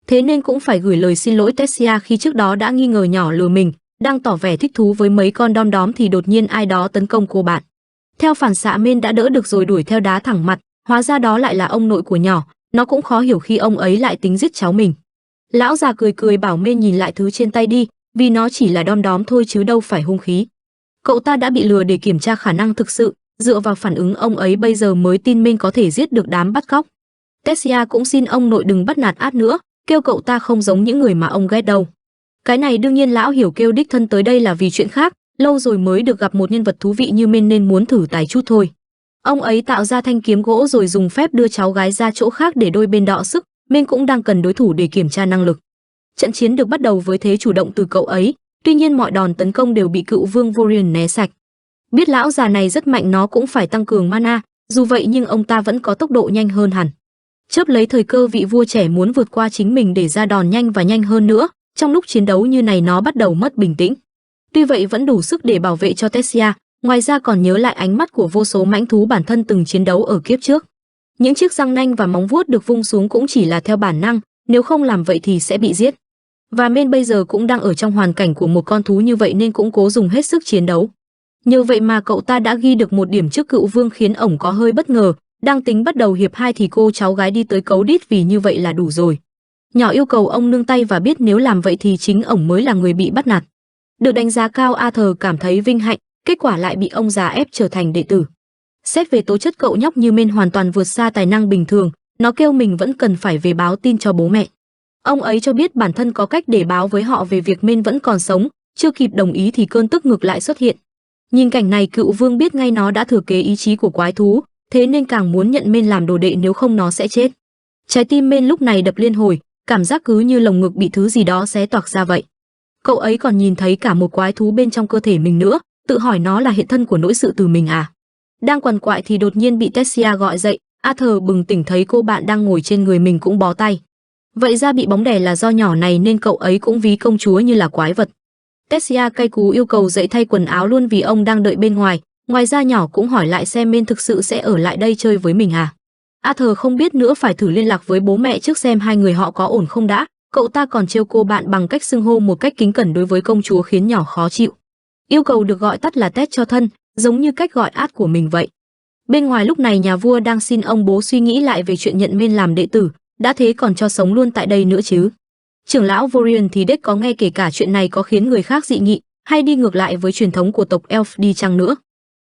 Thế nên cũng phải gửi lời xin lỗi Tessia khi trước đó đã nghi ngờ nhỏ lừa mình. Đang tỏ vẻ thích thú với mấy con đom đóm thì đột nhiên ai đó tấn công cô bạn. Theo phản xạ Men đã đỡ được rồi đuổi theo đá thẳng mặt, hóa ra đó lại là ông nội của nhỏ. Nó cũng khó hiểu khi ông ấy lại tính giết cháu mình. Lão già cười cười bảo Men nhìn lại thứ trên tay đi, vì nó chỉ là đom đóm thôi chứ đâu phải hung khí. Cậu ta đã bị lừa để kiểm tra khả năng thực sự, dựa vào phản ứng ông ấy bây giờ mới tin Men có thể giết được đám bắt cóc. Tessia cũng xin ông nội đừng bắt nạt át nữa, kêu cậu ta không giống những người mà ông ghét đâu. Cái này đương nhiên lão hiểu kêu đích thân tới đây là vì chuyện khác, lâu rồi mới được gặp một nhân vật thú vị như Men nên muốn thử tài chút thôi. Ông ấy tạo ra thanh kiếm gỗ rồi dùng phép đưa cháu gái ra chỗ khác để đôi bên đọ sức, Min cũng đang cần đối thủ để kiểm tra năng lực. Trận chiến được bắt đầu với thế chủ động từ cậu ấy, tuy nhiên mọi đòn tấn công đều bị cựu vương Vorion né sạch. Biết lão già này rất mạnh, nó cũng phải tăng cường mana, dù vậy nhưng ông ta vẫn có tốc độ nhanh hơn hẳn. Chớp lấy thời cơ, vị vua trẻ muốn vượt qua chính mình để ra đòn nhanh và nhanh hơn nữa. Trong lúc chiến đấu như này nó bắt đầu mất bình tĩnh. Tuy vậy vẫn đủ sức để bảo vệ cho Tessia, ngoài ra còn nhớ lại ánh mắt của vô số mãnh thú bản thân từng chiến đấu ở kiếp trước. Những chiếc răng nanh và móng vuốt được vung xuống cũng chỉ là theo bản năng, nếu không làm vậy thì sẽ bị giết. Và Men bây giờ cũng đang ở trong hoàn cảnh của một con thú như vậy nên cũng cố dùng hết sức chiến đấu. Nhờ vậy mà cậu ta đã ghi được một điểm trước cựu vương khiến ổng có hơi bất ngờ. Đang tính bắt đầu hiệp 2 thì cô cháu gái đi tới cấu đít vì như vậy là đủ rồi. Nhỏ yêu cầu ông nương tay và biết nếu làm vậy thì chính ổng mới là người bị bắt nạt. Được đánh giá cao, Arthur cảm thấy vinh hạnh, kết quả lại bị ông già ép trở thành đệ tử. Xét về tố chất cậu nhóc như Men hoàn toàn vượt xa tài năng bình thường, nó kêu mình vẫn cần phải về báo tin cho bố mẹ. Ông ấy cho biết bản thân có cách để báo với họ về việc Men vẫn còn sống, chưa kịp đồng ý thì cơn tức ngược lại xuất hiện. Nhìn cảnh này, cựu vương biết ngay nó đã thừa kế ý chí của quái thú, thế nên càng muốn nhận Men làm đồ đệ, nếu không nó sẽ chết. Trái tim Men lúc này đập liên hồi, cảm giác cứ như lồng ngực bị thứ gì đó xé toạc ra vậy. Cậu ấy còn nhìn thấy cả một quái thú bên trong cơ thể mình nữa, tự hỏi nó là hiện thân của nỗi sự từ mình à. Đang quằn quại thì đột nhiên bị Tessia gọi dậy. Arthur bừng tỉnh thấy cô bạn đang ngồi trên người mình cũng bó tay. Vậy ra bị bóng đè là do nhỏ này nên cậu ấy cũng ví công chúa như là quái vật. Tessia cay cú yêu cầu dậy thay quần áo luôn vì ông đang đợi bên ngoài. Ngoài ra nhỏ cũng hỏi lại xem Men thực sự sẽ ở lại đây chơi với mình à. Arthur không biết nữa, phải thử liên lạc với bố mẹ trước xem hai người họ có ổn không đã. Cậu ta còn trêu cô bạn bằng cách xưng hô một cách kính cẩn đối với công chúa khiến nhỏ khó chịu. Yêu cầu được gọi tắt là Ted cho thân, giống như cách gọi át của mình vậy. Bên ngoài lúc này nhà vua đang xin ông bố suy nghĩ lại về chuyện nhận Men làm đệ tử, đã thế còn cho sống luôn tại đây nữa chứ. Trưởng lão Vorion thì đếch có nghe kể cả chuyện này có khiến người khác dị nghị, hay đi ngược lại với truyền thống của tộc Elf đi chăng nữa.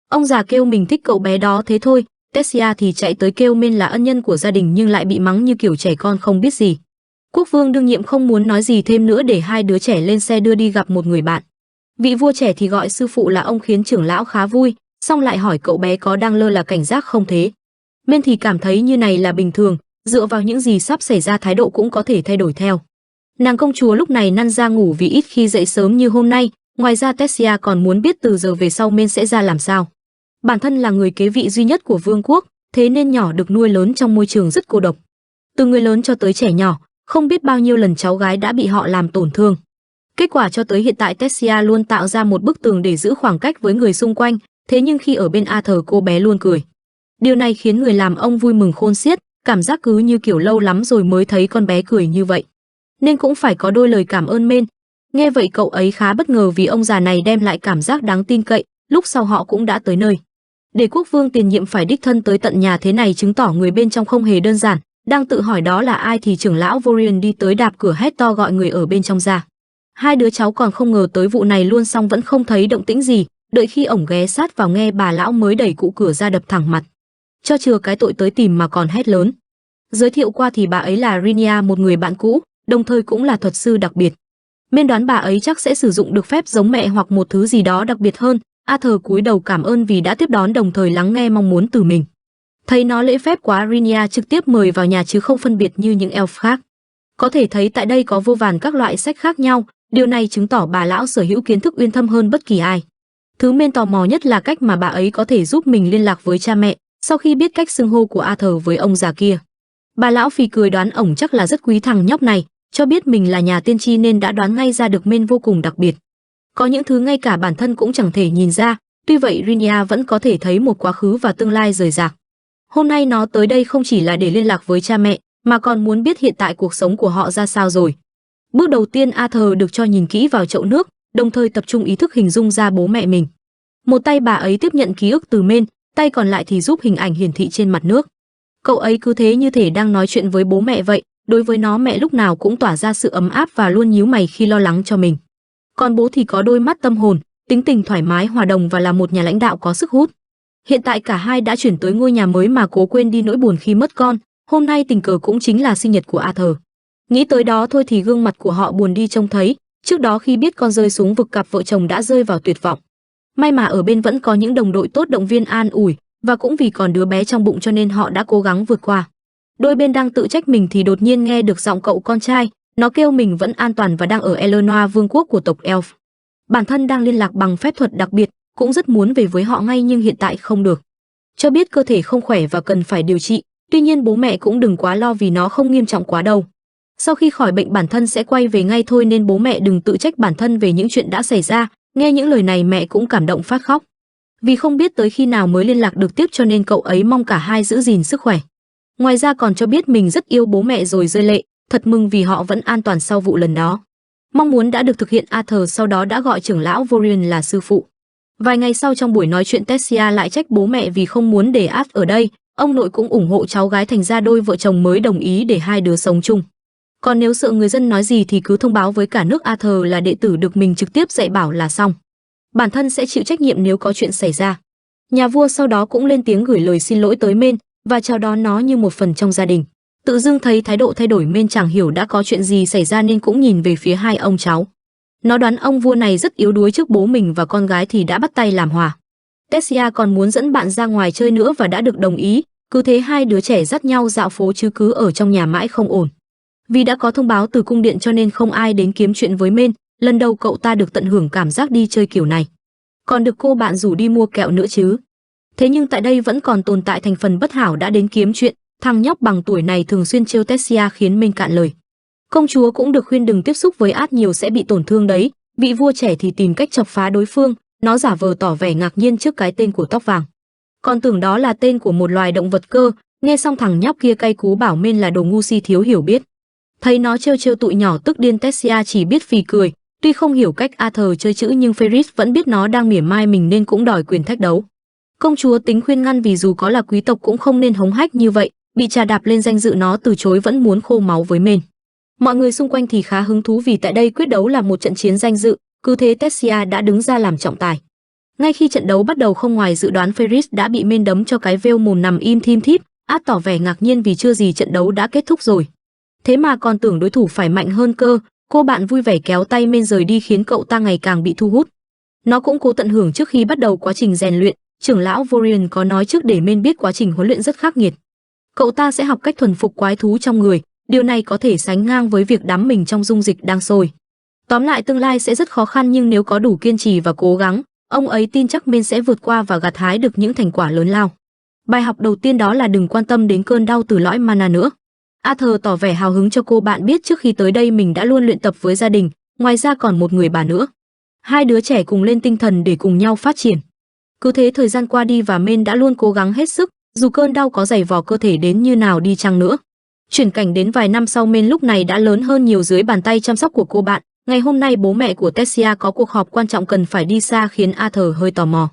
Ông già kêu mình thích cậu bé đó thế thôi, Tessia thì chạy tới kêu Men là ân nhân của gia đình nhưng lại bị mắng như kiểu trẻ con không biết gì. Quốc vương đương nhiệm không muốn nói gì thêm nữa để hai đứa trẻ lên xe đưa đi gặp một người bạn. Vị vua trẻ thì gọi sư phụ là ông khiến trưởng lão khá vui, xong lại hỏi cậu bé có đang lơ là cảnh giác không thế. Men thì cảm thấy như này là bình thường, dựa vào những gì sắp xảy ra thái độ cũng có thể thay đổi theo. Nàng công chúa lúc này năn ra ngủ vì ít khi dậy sớm như hôm nay, ngoài ra Tessia còn muốn biết từ giờ về sau Men sẽ ra làm sao. Bản thân là người kế vị duy nhất của vương quốc, thế nên nhỏ được nuôi lớn trong môi trường rất cô độc. Từ người lớn cho tới trẻ nhỏ, không biết bao nhiêu lần cháu gái đã bị họ làm tổn thương. Kết quả cho tới hiện tại Tessia luôn tạo ra một bức tường để giữ khoảng cách với người xung quanh, thế nhưng khi ở bên Arthur cô bé luôn cười. Điều này khiến người làm ông vui mừng khôn xiết, cảm giác cứ như kiểu lâu lắm rồi mới thấy con bé cười như vậy. Nên cũng phải có đôi lời cảm ơn Men. Nghe vậy cậu ấy khá bất ngờ vì ông già này đem lại cảm giác đáng tin cậy, lúc sau họ cũng đã tới nơi. Để quốc vương tiền nhiệm phải đích thân tới tận nhà thế này chứng tỏ người bên trong không hề đơn giản. Đang tự hỏi đó là ai thì trưởng lão Vorion đi tới đạp cửa hét to gọi người ở bên trong ra. Hai đứa cháu còn không ngờ tới vụ này luôn, xong vẫn không thấy động tĩnh gì, đợi khi ổng ghé sát vào nghe bà lão mới đẩy cụ cửa ra đập thẳng mặt. Cho chừa cái tội tới tìm mà còn hét lớn. Giới thiệu qua thì bà ấy là Rinia, một người bạn cũ, đồng thời cũng là thuật sư đặc biệt. Men đoán bà ấy chắc sẽ sử dụng được phép giống mẹ hoặc một thứ gì đó đặc biệt hơn. Arthur cúi đầu cảm ơn vì đã tiếp đón đồng thời lắng nghe mong muốn từ mình. Thấy nó lễ phép quá, Rinia trực tiếp mời vào nhà chứ không phân biệt như những elf khác. Có thể thấy tại đây có vô vàn các loại sách khác nhau, điều này chứng tỏ bà lão sở hữu kiến thức uyên thâm hơn bất kỳ ai. Thứ Men tò mò nhất là cách mà bà ấy có thể giúp mình liên lạc với cha mẹ, sau khi biết cách xưng hô của Arthur với ông già kia. Bà lão phì cười đoán ổng chắc là rất quý thằng nhóc này, cho biết mình là nhà tiên tri nên đã đoán ngay ra được Men vô cùng đặc biệt. Có những thứ ngay cả bản thân cũng chẳng thể nhìn ra, tuy vậy Rinia vẫn có thể thấy một quá khứ và tương lai rời rạc. Hôm nay nó tới đây không chỉ là để liên lạc với cha mẹ, mà còn muốn biết hiện tại cuộc sống của họ ra sao rồi. Bước đầu tiên Arthur được cho nhìn kỹ vào chậu nước, đồng thời tập trung ý thức hình dung ra bố mẹ mình. Một tay bà ấy tiếp nhận ký ức từ Men, tay còn lại thì giúp hình ảnh hiển thị trên mặt nước. Cậu ấy cứ thế như thể đang nói chuyện với bố mẹ vậy, đối với nó mẹ lúc nào cũng tỏa ra sự ấm áp và luôn nhíu mày khi lo lắng cho mình. Còn bố thì có đôi mắt tâm hồn, tính tình thoải mái hòa đồng và là một nhà lãnh đạo có sức hút. Hiện tại cả hai đã chuyển tới ngôi nhà mới mà cố quên đi nỗi buồn khi mất con, hôm nay tình cờ cũng chính là sinh nhật của Arthur. Nghĩ tới đó thôi thì gương mặt của họ buồn đi trông thấy, trước đó khi biết con rơi xuống vực cặp vợ chồng đã rơi vào tuyệt vọng. May mà ở bên vẫn có những đồng đội tốt động viên an ủi, và cũng vì còn đứa bé trong bụng cho nên họ đã cố gắng vượt qua. Đôi bên đang tự trách mình thì đột nhiên nghe được giọng cậu con trai, nó kêu mình vẫn an toàn và đang ở Eleanor vương quốc của tộc Elf. Bản thân đang liên lạc bằng phép thuật đặc biệt, cũng rất muốn về với họ ngay nhưng hiện tại không được. Cho biết cơ thể không khỏe và cần phải điều trị, tuy nhiên bố mẹ cũng đừng quá lo vì nó không nghiêm trọng quá đâu. Sau khi khỏi bệnh bản thân sẽ quay về ngay thôi nên bố mẹ đừng tự trách bản thân về những chuyện đã xảy ra. Nghe những lời này mẹ cũng cảm động phát khóc. Vì không biết tới khi nào mới liên lạc được tiếp cho nên cậu ấy mong cả hai giữ gìn sức khỏe. Ngoài ra còn cho biết mình rất yêu bố mẹ rồi rơi lệ, thật mừng vì họ vẫn an toàn sau vụ lần đó. Mong muốn đã được thực hiện. Arthur sau đó đã gọi trưởng lão Vorion là sư phụ. Vài ngày sau trong buổi nói chuyện Tessia lại trách bố mẹ vì không muốn để Art ở đây, ông nội cũng ủng hộ cháu gái thành ra đôi vợ chồng mới đồng ý để hai đứa sống chung. Còn nếu sợ người dân nói gì thì cứ thông báo với cả nước Arthur là đệ tử được mình trực tiếp dạy bảo là xong. Bản thân sẽ chịu trách nhiệm nếu có chuyện xảy ra. Nhà vua sau đó cũng lên tiếng gửi lời xin lỗi tới Men và chào đón nó như một phần trong gia đình. Tự dưng thấy thái độ thay đổi Men chẳng hiểu đã có chuyện gì xảy ra nên cũng nhìn về phía hai ông cháu. Nó đoán ông vua này rất yếu đuối trước bố mình và con gái thì đã bắt tay làm hòa. Tessia còn muốn dẫn bạn ra ngoài chơi nữa và đã được đồng ý, cứ thế hai đứa trẻ dắt nhau dạo phố chứ cứ ở trong nhà mãi không ổn. Vì đã có thông báo từ cung điện cho nên không ai đến kiếm chuyện với Men, lần đầu cậu ta được tận hưởng cảm giác đi chơi kiểu này. Còn được cô bạn rủ đi mua kẹo nữa chứ. Thế nhưng tại đây vẫn còn tồn tại thành phần bất hảo đã đến kiếm chuyện, thằng nhóc bằng tuổi này thường xuyên trêu Tessia khiến Men cạn lời. Công chúa cũng được khuyên đừng tiếp xúc với Art nhiều sẽ bị tổn thương đấy, vị vua trẻ thì tìm cách chọc phá đối phương, nó giả vờ tỏ vẻ ngạc nhiên trước cái tên của tóc vàng. Còn tưởng đó là tên của một loài động vật cơ, nghe xong thằng nhóc kia cay cú bảo Men là đồ ngu si thiếu hiểu biết. Thấy nó trêu tụi nhỏ tức điên Tessia chỉ biết phì cười, tuy không hiểu cách Arthur chơi chữ nhưng Ferris vẫn biết nó đang mỉa mai mình nên cũng đòi quyền thách đấu. Công chúa tính khuyên ngăn vì dù có là quý tộc cũng không nên hống hách như vậy, bị trà đạp lên danh dự nó từ chối vẫn muốn khô máu với Men. Mọi người xung quanh thì khá hứng thú vì tại đây quyết đấu là một trận chiến danh dự, cứ thế Tessia đã đứng ra làm trọng tài. Ngay khi trận đấu bắt đầu không ngoài dự đoán Ferris đã bị Men đấm cho cái vêu mồm nằm im thim thíp, Art tỏ vẻ ngạc nhiên vì chưa gì trận đấu đã kết thúc rồi. Thế mà còn tưởng đối thủ phải mạnh hơn cơ, cô bạn vui vẻ kéo tay Men rời đi khiến cậu ta ngày càng bị thu hút. Nó cũng cố tận hưởng trước khi bắt đầu quá trình rèn luyện, trưởng lão Vorion có nói trước để Men biết quá trình huấn luyện rất khắc nghiệt. Cậu ta sẽ học cách thuần phục quái thú trong người, điều này có thể sánh ngang với việc đắm mình trong dung dịch đang sôi. Tóm lại tương lai sẽ rất khó khăn nhưng nếu có đủ kiên trì và cố gắng, ông ấy tin chắc Men sẽ vượt qua và gặt hái được những thành quả lớn lao. Bài học đầu tiên đó là đừng quan tâm đến cơn đau từ lõi mana nữa. Arthur tỏ vẻ hào hứng cho cô bạn biết trước khi tới đây mình đã luôn luyện tập với gia đình, ngoài ra còn một người bà nữa. Hai đứa trẻ cùng lên tinh thần để cùng nhau phát triển. Cứ thế thời gian qua đi và Men đã luôn cố gắng hết sức, dù cơn đau có dày vò cơ thể đến như nào đi chăng nữa. Chuyển cảnh đến vài năm sau Men lúc này đã lớn hơn nhiều dưới bàn tay chăm sóc của cô bạn. Ngày hôm nay bố mẹ của Tessia có cuộc họp quan trọng cần phải đi xa khiến Arthur hơi tò mò.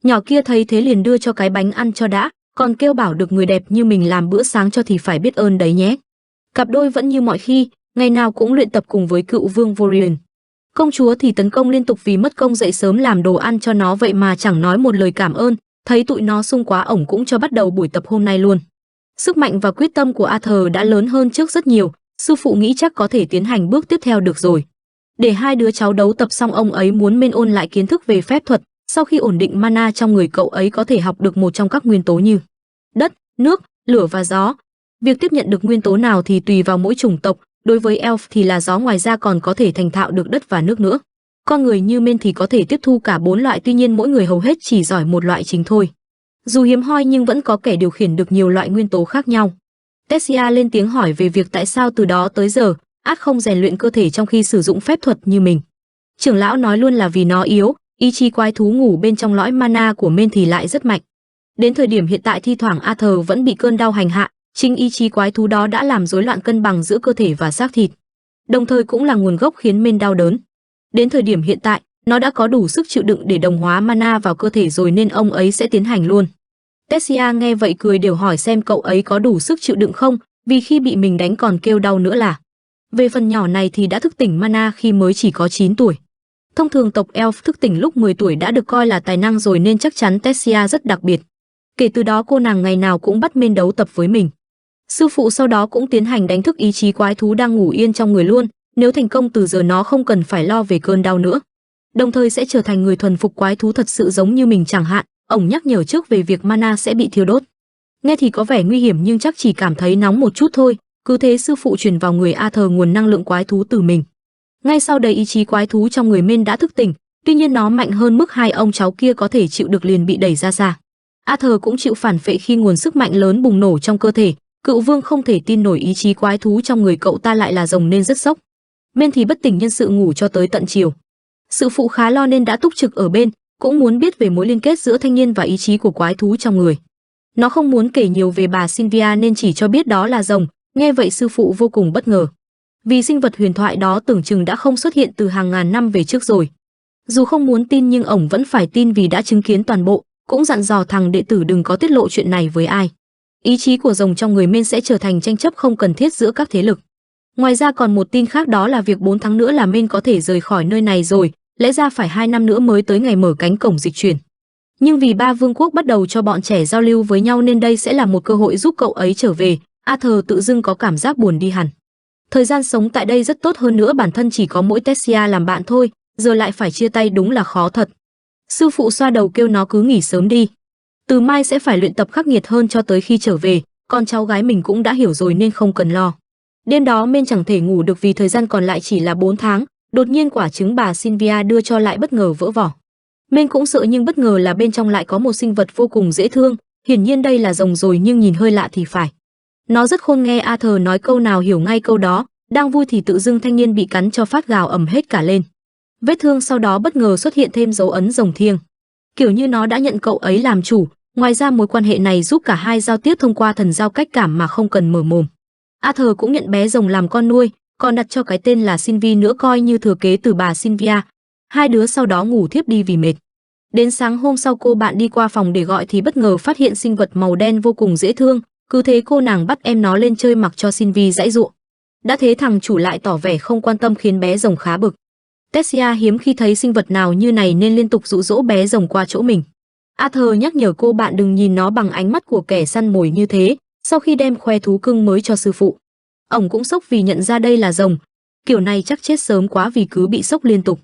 Nhỏ kia thấy thế liền đưa cho cái bánh ăn cho đã, còn kêu bảo được người đẹp như mình làm bữa sáng cho thì phải biết ơn đấy nhé. Cặp đôi vẫn như mọi khi, ngày nào cũng luyện tập cùng với cựu vương Vorion. Công chúa thì tấn công liên tục vì mất công dậy sớm làm đồ ăn cho nó vậy mà chẳng nói một lời cảm ơn, thấy tụi nó sung quá ổng cũng cho bắt đầu buổi tập hôm nay luôn. Sức mạnh và quyết tâm của Arthur đã lớn hơn trước rất nhiều, sư phụ nghĩ chắc có thể tiến hành bước tiếp theo được rồi. Để hai đứa cháu đấu tập xong ông ấy muốn Men ôn lại kiến thức về phép thuật, sau khi ổn định mana trong người cậu ấy có thể học được một trong các nguyên tố như đất, nước, lửa và gió. Việc tiếp nhận được nguyên tố nào thì tùy vào mỗi chủng tộc, đối với elf thì là gió ngoài ra còn có thể thành thạo được đất và nước nữa. Con người như Men thì có thể tiếp thu cả 4 loại tuy nhiên mỗi người hầu hết chỉ giỏi một loại chính thôi. Dù hiếm hoi nhưng vẫn có kẻ điều khiển được nhiều loại nguyên tố khác nhau. Tessia lên tiếng hỏi về việc tại sao từ đó tới giờ, Art không rèn luyện cơ thể trong khi sử dụng phép thuật như mình. Trưởng lão nói luôn là vì nó yếu, ý chí quái thú ngủ bên trong lõi mana của Men thì lại rất mạnh. Đến thời điểm hiện tại thi thoảng Arthur vẫn bị cơn đau hành hạ, chính ý chí quái thú đó đã làm rối loạn cân bằng giữa cơ thể và xác thịt, đồng thời cũng là nguồn gốc khiến Men đau đớn. Đến thời điểm hiện tại, nó đã có đủ sức chịu đựng để đồng hóa mana vào cơ thể rồi nên ông ấy sẽ tiến hành luôn. Tessia nghe vậy cười đều hỏi xem cậu ấy có đủ sức chịu đựng không, vì khi bị mình đánh còn kêu đau nữa là. Về phần nhỏ này thì đã thức tỉnh mana khi mới chỉ có 9 tuổi. Thông thường tộc Elf thức tỉnh lúc 10 tuổi đã được coi là tài năng rồi nên chắc chắn Tessia rất đặc biệt. Kể từ đó cô nàng ngày nào cũng bắt Men đấu tập với mình. Sư phụ sau đó cũng tiến hành đánh thức ý chí quái thú đang ngủ yên trong người luôn, nếu thành công từ giờ nó không cần phải lo về cơn đau nữa. Đồng thời sẽ trở thành người thuần phục quái thú thật sự giống như mình chẳng hạn, ổng nhắc nhở trước về việc mana sẽ bị thiêu đốt. Nghe thì có vẻ nguy hiểm nhưng chắc chỉ cảm thấy nóng một chút thôi. Cứ thế sư phụ truyền vào người Arthur nguồn năng lượng quái thú từ mình. Ngay sau đấy ý chí quái thú trong người Men đã thức tỉnh, tuy nhiên nó mạnh hơn mức hai ông cháu kia có thể chịu được liền bị đẩy ra xa. Arthur cũng chịu phản phệ khi nguồn sức mạnh lớn bùng nổ trong cơ thể. Cựu vương không thể tin nổi ý chí quái thú trong người cậu ta lại là rồng nên rất sốc. Men thì bất tỉnh nhân sự ngủ cho tới tận chiều. Sư phụ khá lo nên đã túc trực ở bên, cũng muốn biết về mối liên kết giữa thanh niên và ý chí của quái thú trong người. Nó không muốn kể nhiều về bà Sylvia nên chỉ cho biết đó là rồng. Nghe vậy sư phụ vô cùng bất ngờ. Vì sinh vật huyền thoại đó tưởng chừng đã không xuất hiện từ hàng ngàn năm về trước rồi. Dù không muốn tin nhưng ổng vẫn phải tin vì đã chứng kiến toàn bộ, cũng dặn dò thằng đệ tử đừng có tiết lộ chuyện này với ai. Ý chí của rồng trong người Men sẽ trở thành tranh chấp không cần thiết giữa các thế lực. Ngoài ra còn một tin khác đó là việc 4 tháng nữa là Men có thể rời khỏi nơi này rồi, lẽ ra phải 2 năm nữa mới tới ngày mở cánh cổng dịch chuyển. Nhưng vì ba vương quốc bắt đầu cho bọn trẻ giao lưu với nhau nên đây sẽ là một cơ hội giúp cậu ấy trở về. Arthur tự dưng có cảm giác buồn đi hẳn. Thời gian sống tại đây rất tốt, hơn nữa bản thân chỉ có mỗi Tessia làm bạn thôi, giờ lại phải chia tay đúng là khó thật. Sư phụ xoa đầu kêu nó cứ nghỉ sớm đi. Từ mai sẽ phải luyện tập khắc nghiệt hơn cho tới khi trở về, con cháu gái mình cũng đã hiểu rồi nên không cần lo. Đêm đó Men chẳng thể ngủ được vì thời gian còn lại chỉ là 4 tháng, đột nhiên quả trứng bà Sylvia đưa cho lại bất ngờ vỡ vỏ. Men cũng sợ nhưng bất ngờ là bên trong lại có một sinh vật vô cùng dễ thương, hiển nhiên đây là rồng rồi nhưng nhìn hơi lạ thì phải. Nó rất khôn, nghe Arthur nói câu nào hiểu ngay câu đó, đang vui thì tự dưng thanh niên bị cắn cho phát gào ầm hết cả lên. Vết thương sau đó bất ngờ xuất hiện thêm dấu ấn rồng thiêng. Kiểu như nó đã nhận cậu ấy làm chủ, ngoài ra mối quan hệ này giúp cả hai giao tiếp thông qua thần giao cách cảm mà không cần mở mồm. Arthur cũng nhận bé rồng làm con nuôi, còn đặt cho cái tên là Sylvie nữa coi như thừa kế từ bà Sylvia. Hai đứa sau đó ngủ thiếp đi vì mệt. Đến sáng hôm sau cô bạn đi qua phòng để gọi thì bất ngờ phát hiện sinh vật màu đen vô cùng dễ thương, cứ thế cô nàng bắt em nó lên chơi mặc cho Sylvie giãy giụa. Đã thế thằng chủ lại tỏ vẻ không quan tâm khiến bé rồng khá bực. Tessia hiếm khi thấy sinh vật nào như này nên liên tục dụ dỗ bé rồng qua chỗ mình. Arthur nhắc nhở cô bạn đừng nhìn nó bằng ánh mắt của kẻ săn mồi như thế, sau khi đem khoe thú cưng mới cho sư phụ. Ổng cũng sốc vì nhận ra đây là rồng, kiểu này chắc chết sớm quá vì cứ bị sốc liên tục.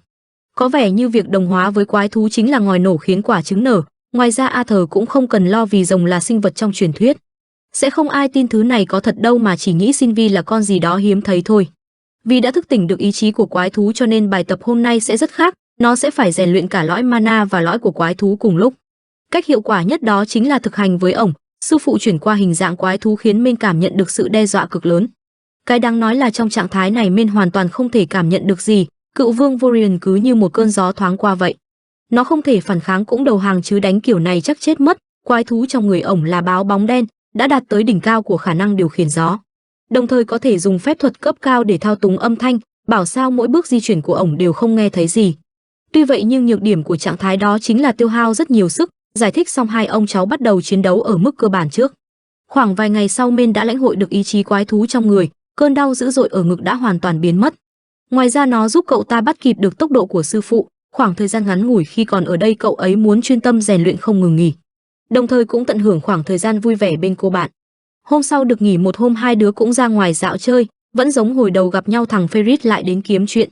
Có vẻ như việc đồng hóa với quái thú chính là ngòi nổ khiến quả trứng nở, ngoài ra Arthur cũng không cần lo vì rồng là sinh vật trong truyền thuyết. Sẽ không ai tin thứ này có thật đâu mà chỉ nghĩ Sylvie là con gì đó hiếm thấy thôi. Vì đã thức tỉnh được ý chí của quái thú cho nên bài tập hôm nay sẽ rất khác, nó sẽ phải rèn luyện cả lõi mana và lõi của quái thú cùng lúc. Cách hiệu quả nhất đó chính là thực hành với ổng, sư phụ chuyển qua hình dạng quái thú khiến Men cảm nhận được sự đe dọa cực lớn. Cái đáng nói là trong trạng thái này Men hoàn toàn không thể cảm nhận được gì, cựu vương Vorian cứ như một cơn gió thoáng qua vậy. Nó không thể phản kháng cũng đầu hàng chứ đánh kiểu này chắc chết mất. Quái thú trong người ổng là báo bóng đen, đã đạt tới đỉnh cao của khả năng điều khiển gió. Đồng thời có thể dùng phép thuật cấp cao để thao túng âm thanh, bảo sao mỗi bước di chuyển của ổng đều không nghe thấy gì. Tuy vậy nhưng nhược điểm của trạng thái đó chính là tiêu hao rất nhiều sức. Giải thích xong hai ông cháu bắt đầu chiến đấu ở mức cơ bản trước. Khoảng vài ngày sau Men đã lãnh hội được ý chí quái thú trong người, cơn đau dữ dội ở ngực đã hoàn toàn biến mất. Ngoài ra nó giúp cậu ta bắt kịp được tốc độ của sư phụ, khoảng thời gian ngắn ngủi khi còn ở đây cậu ấy muốn chuyên tâm rèn luyện không ngừng nghỉ. Đồng thời cũng tận hưởng khoảng thời gian vui vẻ bên cô bạn. Hôm sau được nghỉ một hôm hai đứa cũng ra ngoài dạo chơi, vẫn giống hồi đầu gặp nhau thằng Ferris lại đến kiếm chuyện.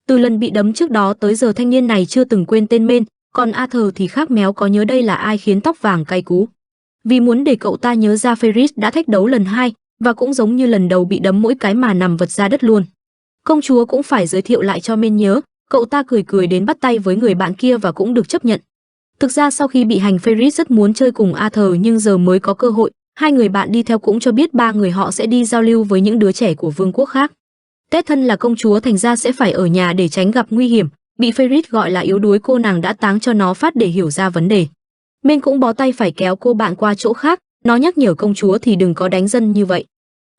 Từ lần bị đấm trước đó tới giờ thanh niên này chưa từng quên tên Men, còn Arthur thì khác méo có nhớ đây là ai khiến tóc vàng cay cú. Vì muốn để cậu ta nhớ ra Ferris đã thách đấu lần 2 và cũng giống như lần đầu bị đấm mỗi cái mà nằm vật ra đất luôn. Công chúa cũng phải giới thiệu lại cho Men nhớ, cậu ta cười cười đến bắt tay với người bạn kia và cũng được chấp nhận. Thực ra sau khi bị hành Ferris rất muốn chơi cùng Arthur nhưng giờ mới có cơ hội, hai người bạn đi theo cũng cho biết ba người họ sẽ đi giao lưu với những đứa trẻ của vương quốc khác. Tết thân là công chúa thành ra sẽ phải ở nhà để tránh gặp nguy hiểm, bị Ferris gọi là yếu đuối cô nàng đã táng cho nó phát để hiểu ra vấn đề. Men cũng bó tay phải kéo cô bạn qua chỗ khác, nó nhắc nhở công chúa thì đừng có đánh dân như vậy.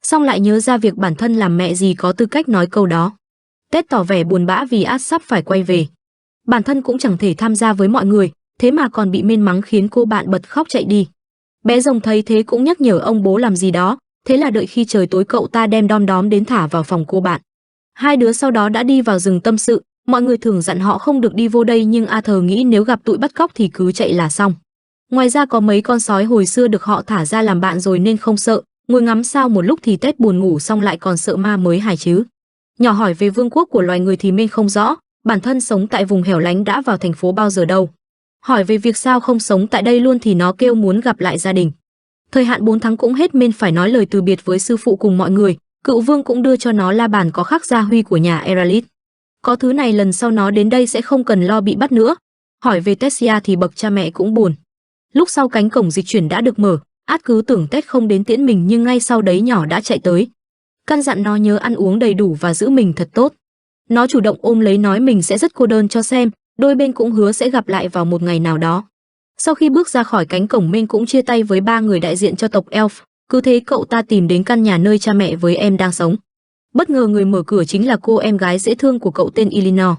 Xong lại nhớ ra việc bản thân làm mẹ gì có tư cách nói câu đó. Tết tỏ vẻ buồn bã vì Ad sắp phải quay về. Bản thân cũng chẳng thể tham gia với mọi người, thế mà còn bị Men mắng khiến cô bạn bật khóc chạy đi. Bé rồng thấy thế cũng nhắc nhở ông bố làm gì đó, thế là đợi khi trời tối cậu ta đem đom đóm đến thả vào phòng cô bạn. Hai đứa sau đó đã đi vào rừng tâm sự, mọi người thường dặn họ không được đi vô đây nhưng Arthur nghĩ nếu gặp tụi bắt cóc thì cứ chạy là xong. Ngoài ra có mấy con sói hồi xưa được họ thả ra làm bạn rồi nên không sợ, ngồi ngắm sao một lúc thì Tết buồn ngủ xong lại còn sợ ma mới hài chứ. Nhỏ hỏi về vương quốc của loài người thì Men không rõ, bản thân sống tại vùng hẻo lánh đã vào thành phố bao giờ đâu. Hỏi về việc sao không sống tại đây luôn thì nó kêu muốn gặp lại gia đình. Thời hạn 4 tháng cũng hết nên phải nói lời từ biệt với sư phụ cùng mọi người. Cựu vương cũng đưa cho nó la bàn có khắc gia huy của nhà Eralit. Có thứ này lần sau nó đến đây sẽ không cần lo bị bắt nữa. Hỏi về Tessia thì bậc cha mẹ cũng buồn. Lúc sau cánh cổng dịch chuyển đã được mở, Át cứ tưởng Tết không đến tiễn mình nhưng ngay sau đấy nhỏ đã chạy tới. Căn dặn nó nhớ ăn uống đầy đủ và giữ mình thật tốt. Nó chủ động ôm lấy nói mình sẽ rất cô đơn cho xem, đôi bên cũng hứa sẽ gặp lại vào một ngày nào đó. Sau khi bước ra khỏi cánh cổng Minh cũng chia tay với 3 người đại diện cho tộc Elf, cứ thế cậu ta tìm đến căn nhà nơi cha mẹ với em đang sống. Bất ngờ người mở cửa chính là cô em gái dễ thương của cậu tên Eleanor.